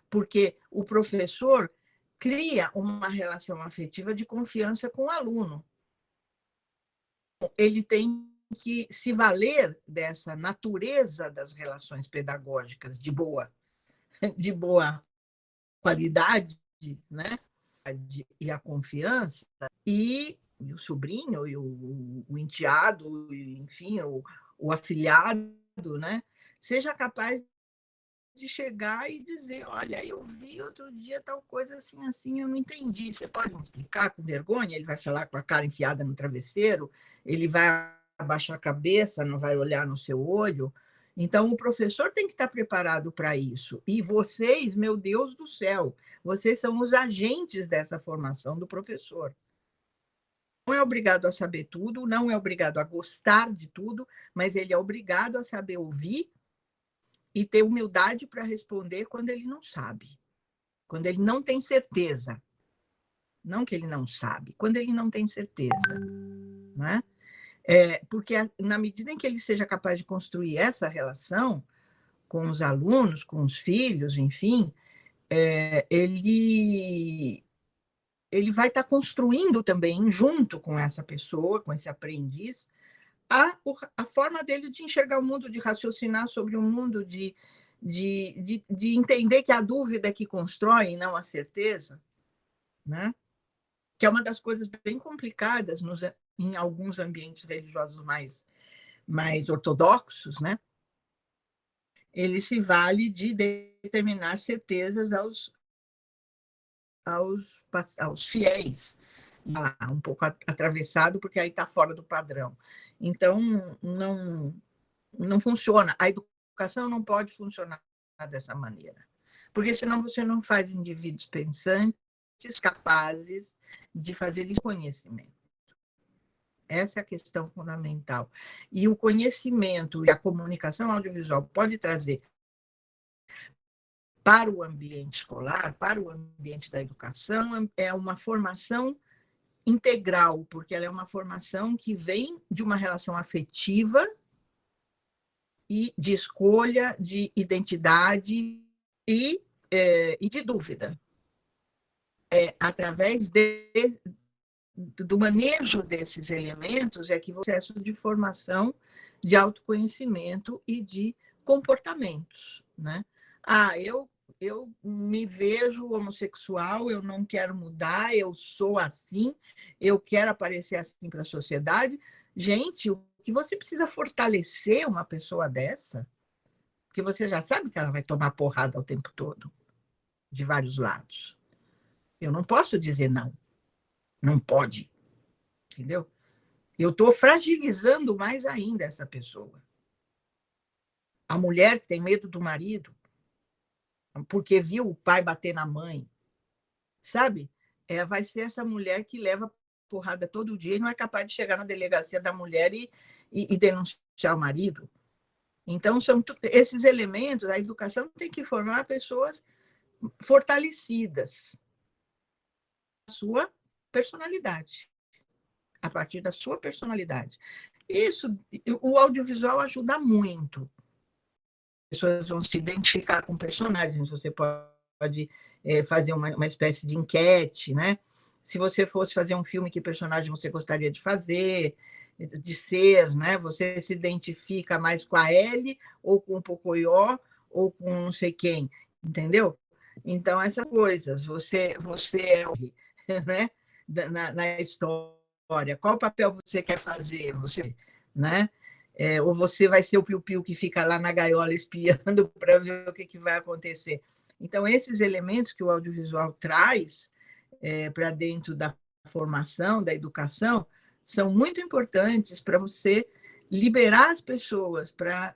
porque o professor cria uma relação afetiva de confiança com o aluno. Ele tem que se valer dessa natureza das relações pedagógicas de boa qualidade, né? E a confiança, e o sobrinho, e o enteado, enfim, o afilhado, né? Seja capaz de chegar e dizer, olha, eu vi outro dia tal coisa assim, assim, eu não entendi. Você pode me explicar com vergonha? Ele vai falar com a cara enfiada no travesseiro, ele vai abaixar a cabeça, não vai olhar no seu olho. Então, o professor tem que estar preparado para isso. E vocês, meu Deus do céu, vocês são os agentes dessa formação do professor. Não é obrigado a saber tudo, não é obrigado a gostar de tudo, mas ele é obrigado a saber ouvir e ter humildade para responder quando ele não sabe, quando ele não tem certeza. Não que ele não sabe, quando ele não tem certeza. Né? Porque na medida em que ele seja capaz de construir essa relação com os alunos, com os filhos, enfim, ele vai estar construindo também, junto com essa pessoa, com esse aprendiz, a forma dele de enxergar o mundo, de raciocinar sobre o mundo, de entender que a dúvida é que constrói e não a certeza, né? Que é uma das coisas bem complicadas em alguns ambientes religiosos mais ortodoxos, né? Ele se vale de determinar certezas aos fiéis, um pouco atravessado, porque aí está fora do padrão. Então, não funciona. A educação não pode funcionar dessa maneira, porque senão você não faz indivíduos pensantes capazes de fazer conhecimento. Essa é a questão fundamental. E o conhecimento e a comunicação audiovisual pode trazer para o ambiente escolar, para o ambiente da educação, é uma formação integral, porque ela é uma formação que vem de uma relação afetiva e de escolha, de identidade e de dúvida. Através do manejo desses elementos é que o processo de formação, de autoconhecimento e de comportamentos, né? Eu me vejo homossexual, eu não quero mudar, eu sou assim, eu quero aparecer assim para a sociedade. Gente, o que você precisa fortalecer uma pessoa dessa, porque você já sabe que ela vai tomar porrada o tempo todo, de vários lados. Eu não posso dizer não, não pode, entendeu? Eu estou fragilizando mais ainda essa pessoa. A mulher que tem medo do marido, porque viu o pai bater na mãe, sabe? Vai ser essa mulher que leva porrada todo dia e não é capaz de chegar na delegacia da mulher e denunciar o marido. Então, são esses elementos, a educação tem que formar pessoas fortalecidas a sua personalidade, a partir da sua personalidade. Isso, o audiovisual ajuda muito. As pessoas vão se identificar com personagens, você pode fazer uma espécie de enquete, né? Se você fosse fazer um filme, que personagem você gostaria de fazer, de ser, né? Você se identifica mais com a Ellie, ou com o Pocoyo, ou com não sei quem, entendeu? Então, essas coisas, você é, né? na história, qual papel você quer fazer, você, né? Ou você vai ser o piu-piu que fica lá na gaiola espiando para ver o que vai acontecer. Então, esses elementos que o audiovisual traz para dentro da formação, da educação, são muito importantes para você liberar as pessoas para,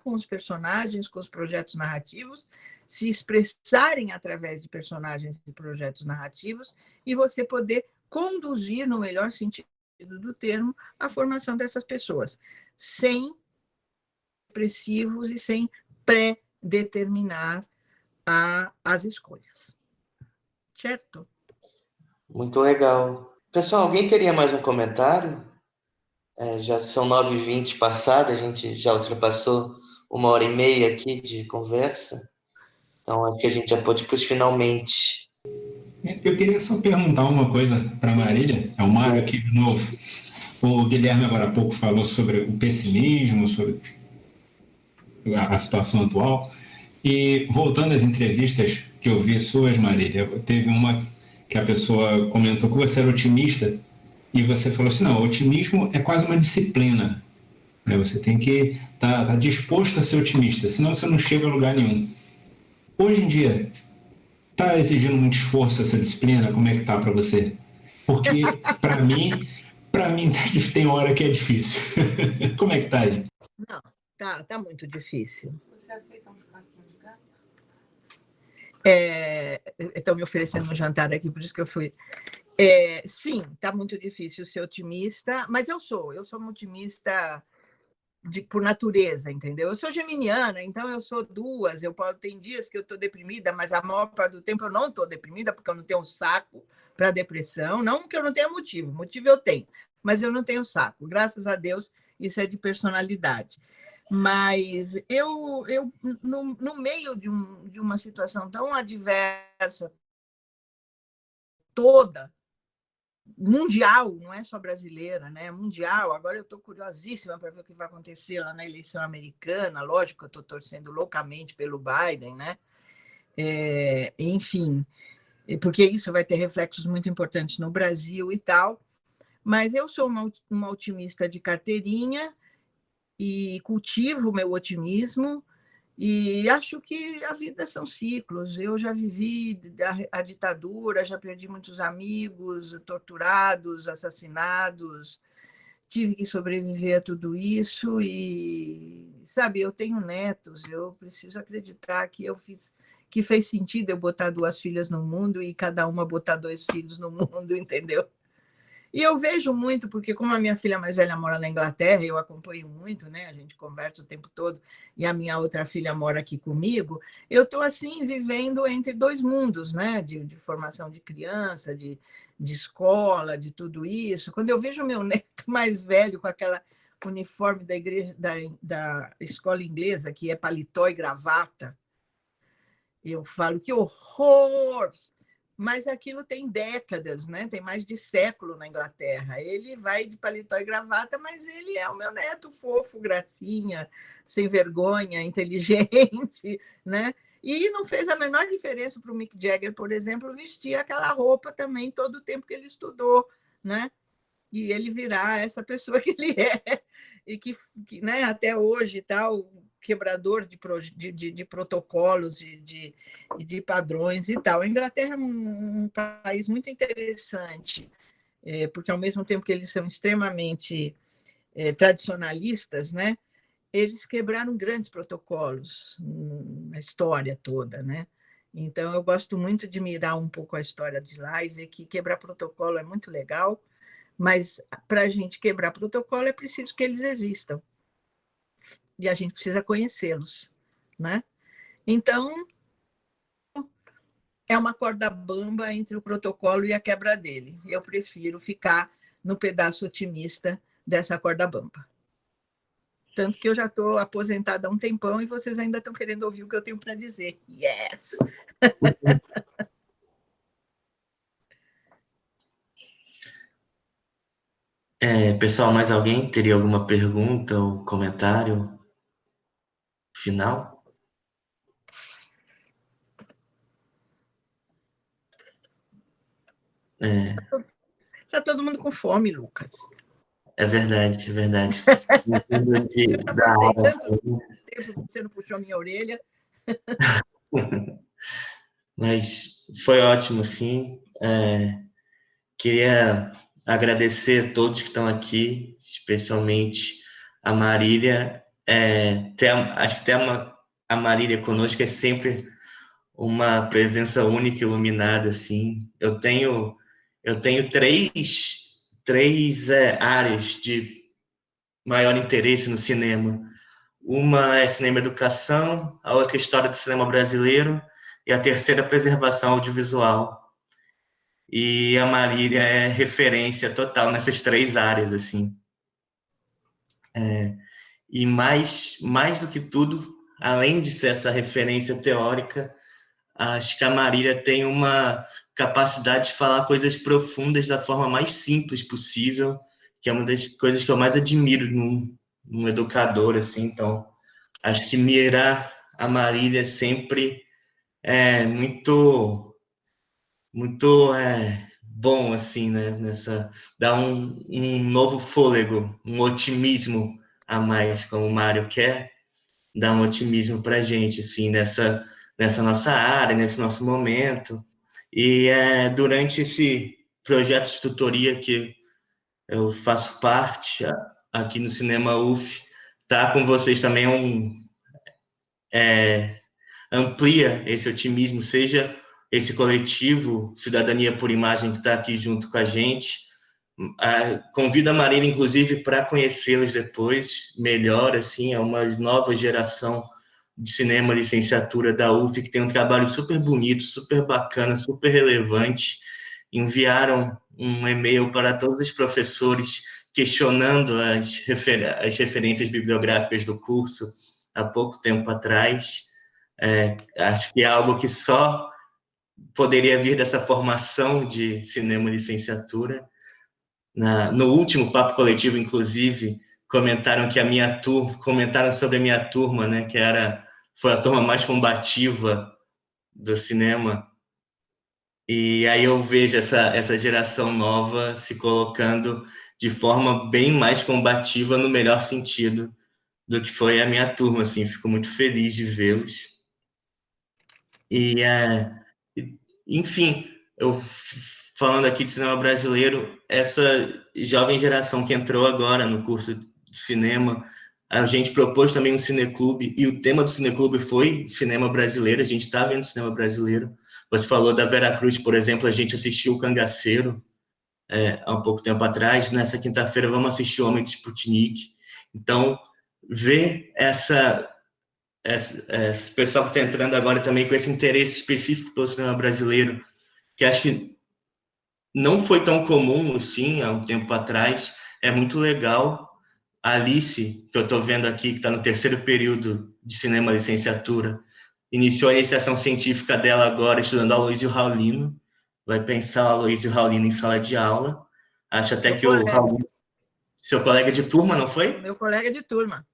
com os personagens, com os projetos narrativos, se expressarem através de personagens e projetos narrativos, e você poder conduzir, no melhor sentido do termo, a formação dessas pessoas, sem pressivos e sem pré-determinar as escolhas. Certo? Muito legal. Pessoal, alguém teria mais um comentário? Já são 9h20 passadas, a gente já ultrapassou 1h30 aqui de conversa. Então, acho que a gente já pode ir para os finalmente. Eu queria só perguntar uma coisa para a Marília. É o Mário aqui de novo. O Guilherme agora há pouco falou sobre o pessimismo, sobre a situação atual. E voltando às entrevistas que eu vi suas, Marília, teve uma que a pessoa comentou que você era otimista e você falou assim, não, otimismo é quase uma disciplina. Você tem que estar disposto a ser otimista, senão você não chega a lugar nenhum. Hoje em dia, está exigindo muito esforço essa disciplina? Como é que está para você? Porque, para mim tem hora que é difícil. Como é que está aí? Não, tá muito difícil. Você aceita um churrasquinho de gato? Estão me oferecendo um jantar aqui, por isso que eu fui. Sim, está muito difícil ser otimista, mas eu sou uma otimista por natureza, entendeu? Eu sou geminiana, então eu sou duas. Tem dias que eu estou deprimida, mas a maior parte do tempo eu não estou deprimida, porque eu não tenho saco para depressão. Não que eu não tenha motivo eu tenho, mas eu não tenho saco. Graças a Deus, isso é de personalidade. Mas eu no meio de uma situação tão adversa, toda, mundial, não é só brasileira, né? Mundial. Agora eu estou curiosíssima para ver o que vai acontecer lá na eleição americana. Lógico que eu estou torcendo loucamente pelo Biden, né? Enfim, porque isso vai ter reflexos muito importantes no Brasil e tal. Mas eu sou uma otimista de carteirinha e cultivo o meu otimismo. E acho que a vida são ciclos. Eu já vivi a ditadura, já perdi muitos amigos, torturados, assassinados, tive que sobreviver a tudo isso e, sabe, eu tenho netos, eu preciso acreditar que fez sentido eu botar 2 filhas no mundo e cada uma botar 2 filhos no mundo, entendeu? E eu vejo muito, porque como a minha filha mais velha mora na Inglaterra, eu acompanho muito, né? A gente conversa o tempo todo, e a minha outra filha mora aqui comigo, eu estou, assim, vivendo entre 2 mundos, né? De formação de criança, de escola, de tudo isso. Quando eu vejo o meu neto mais velho com aquela uniforme da igreja, da escola inglesa, que é paletó e gravata, eu falo, que horror! mas aquilo tem décadas, né? Tem mais de século na Inglaterra. Ele vai de paletó e gravata, mas ele é o meu neto fofo, gracinha, sem vergonha, inteligente, né? E não fez a menor diferença para o Mick Jagger, por exemplo, vestir aquela roupa também todo o tempo que ele estudou, né? E ele virar essa pessoa que ele é, e que né, até hoje tal, quebrador de protocolos, de padrões e tal. A Inglaterra é um país muito interessante, porque ao mesmo tempo que eles são extremamente tradicionalistas, né, eles quebraram grandes protocolos na história toda, né? Então, eu gosto muito de mirar um pouco a história de lá e ver que quebrar protocolo é muito legal, mas para a gente quebrar protocolo é preciso que eles existam. E a gente precisa conhecê-los, né? Então, é uma corda bamba entre o protocolo e a quebra dele. Eu prefiro ficar no pedaço otimista dessa corda bamba. Tanto que eu já estou aposentada há um tempão e vocês ainda estão querendo ouvir o que eu tenho para dizer. Yes! Pessoal, mais alguém teria alguma pergunta ou comentário final? Está todo mundo com fome, Lucas. É verdade, é verdade. Eu já passei tanto tempo, você não puxou a minha orelha. Mas foi ótimo, sim. Queria agradecer a todos que estão aqui, especialmente a Marília. Acho que ter a Marília conosco é sempre uma presença única, iluminada, assim. Eu tenho três áreas de maior interesse no cinema. Uma é cinema educação, a outra é história do cinema brasileiro e a terceira é preservação audiovisual. E a Marília é referência total nessas três áreas, assim. E mais do que tudo, além de ser essa referência teórica, acho que a Marília tem uma capacidade de falar coisas profundas da forma mais simples possível, que é uma das coisas que eu mais admiro num educador, assim. Então, acho que mirar a Marília sempre é muito bom, assim, né? Dá um novo fôlego, um otimismo a mais, como o Mário quer, dá um otimismo para a gente, assim, nessa nossa área, nesse nosso momento. E durante esse projeto de tutoria que eu faço parte aqui no Cinema UF, tá com vocês também amplia esse otimismo, seja esse coletivo Cidadania por Imagem que está aqui junto com a gente. Convido a Marília, inclusive, para conhecê-los depois, melhor, assim, é uma nova geração de cinema licenciatura da UF, que tem um trabalho super bonito, super bacana, super relevante. Enviaram um e-mail para todos os professores questionando as referências bibliográficas do curso há pouco tempo atrás. Acho que é algo que só poderia vir dessa formação de cinema licenciatura. No último Papo Coletivo, inclusive, comentaram sobre a minha turma, né, que foi a turma mais combativa do cinema. E aí eu vejo essa geração nova se colocando de forma bem mais combativa, no melhor sentido, do que foi a minha turma, assim. Fico muito feliz de vê-los. E, enfim, eu falando aqui de cinema brasileiro, essa jovem geração que entrou agora no curso de cinema, a gente propôs também um cineclube, e o tema do cineclube foi cinema brasileiro, a gente está vendo cinema brasileiro. Você falou da Vera Cruz, por exemplo, a gente assistiu o Cangaceiro há um pouco tempo atrás. Nessa quinta-feira vamos assistir o Homem de Sputnik. Então, ver esse pessoal que está entrando agora também com esse interesse específico pelo cinema brasileiro, que acho que não foi tão comum assim há um tempo atrás, é muito legal. A Alice, que eu estou vendo aqui, que está no terceiro período de cinema licenciatura, iniciou a iniciação científica dela agora, estudando Aloysio Raulino, vai pensar o Aloysio Raulino em sala de aula. Acho até Meu que o colega. Raulino, seu colega de turma, não foi? Meu colega de turma.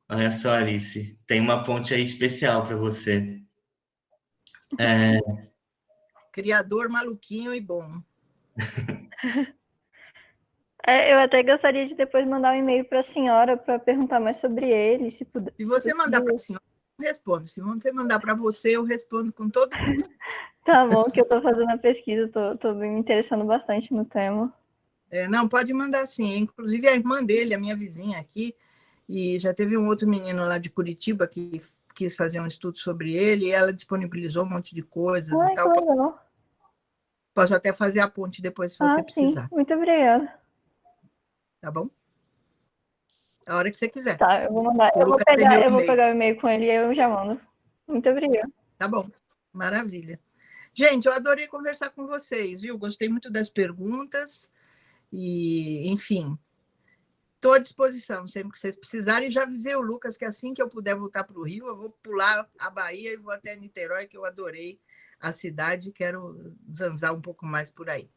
Olha só, Alice, tem uma ponte aí especial para você. Criador maluquinho e bom. Eu até gostaria de depois mandar um e-mail para a senhora para perguntar mais sobre ele, se puder. Se você mandar para a senhora, eu respondo. Se você mandar para você, eu respondo com todo gosto. Tá bom, que eu estou fazendo a pesquisa, estou me interessando bastante no tema. Não, pode mandar sim. Inclusive, a irmã dele, a minha vizinha aqui, e já teve um outro menino lá de Curitiba que quis fazer um estudo sobre ele, e ela disponibilizou um monte de coisas e tal. Legal. Posso até fazer a ponte depois, se você precisar. Sim. Muito obrigada. Tá bom? A hora que você quiser. Tá, eu vou mandar. Eu vou pegar o e-mail com ele e eu já mando. Muito obrigada. Tá bom. Maravilha. Gente, eu adorei conversar com vocês, viu? Gostei muito das perguntas e, enfim, estou à disposição sempre que vocês precisarem. Já avisei o Lucas que assim que eu puder voltar para o Rio, eu vou pular a Bahia e vou até Niterói, que eu adorei a cidade, quero zanzar um pouco mais por aí.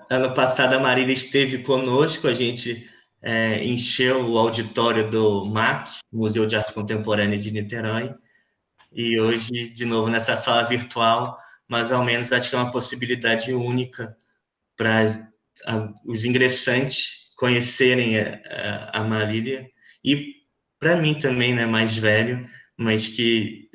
Ano passado a Marília esteve conosco, a gente encheu o auditório do MAC, Museu de Arte Contemporânea de Niterói, e hoje, de novo, nessa sala virtual, mas ao menos acho que é uma possibilidade única para os ingressantes conhecerem a Marília, e para mim também, né, mais velho, mas que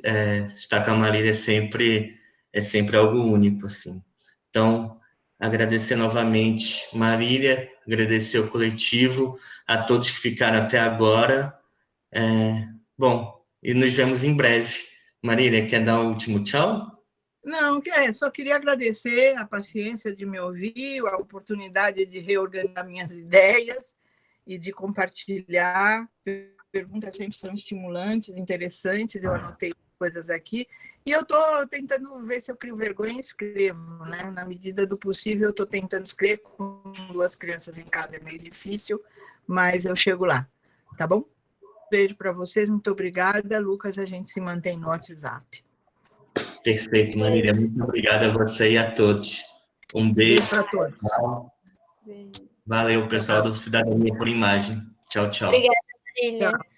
estar com a Marília é sempre algo único, assim. Então, agradecer novamente Marília, agradecer o coletivo, a todos que ficaram até agora. Bom, e nos vemos em breve. Marília, quer dar o último tchau? Não, só queria agradecer a paciência de me ouvir, a oportunidade de reorganizar minhas ideias e de compartilhar. Perguntas sempre são estimulantes, interessantes, eu anotei coisas aqui. E eu estou tentando ver se eu crio vergonha e escrevo, né? Na medida do possível, eu estou tentando escrever com 2 crianças em casa, é meio difícil, mas eu chego lá, tá bom? Beijo para vocês, muito obrigada. Lucas, a gente se mantém no WhatsApp. Perfeito, Marília. Muito obrigado a você e a todos. Um beijo. Beijo para todos. Valeu, pessoal do Cidadania por Imagem. Tchau, tchau. Obrigada, Marília. Tchau.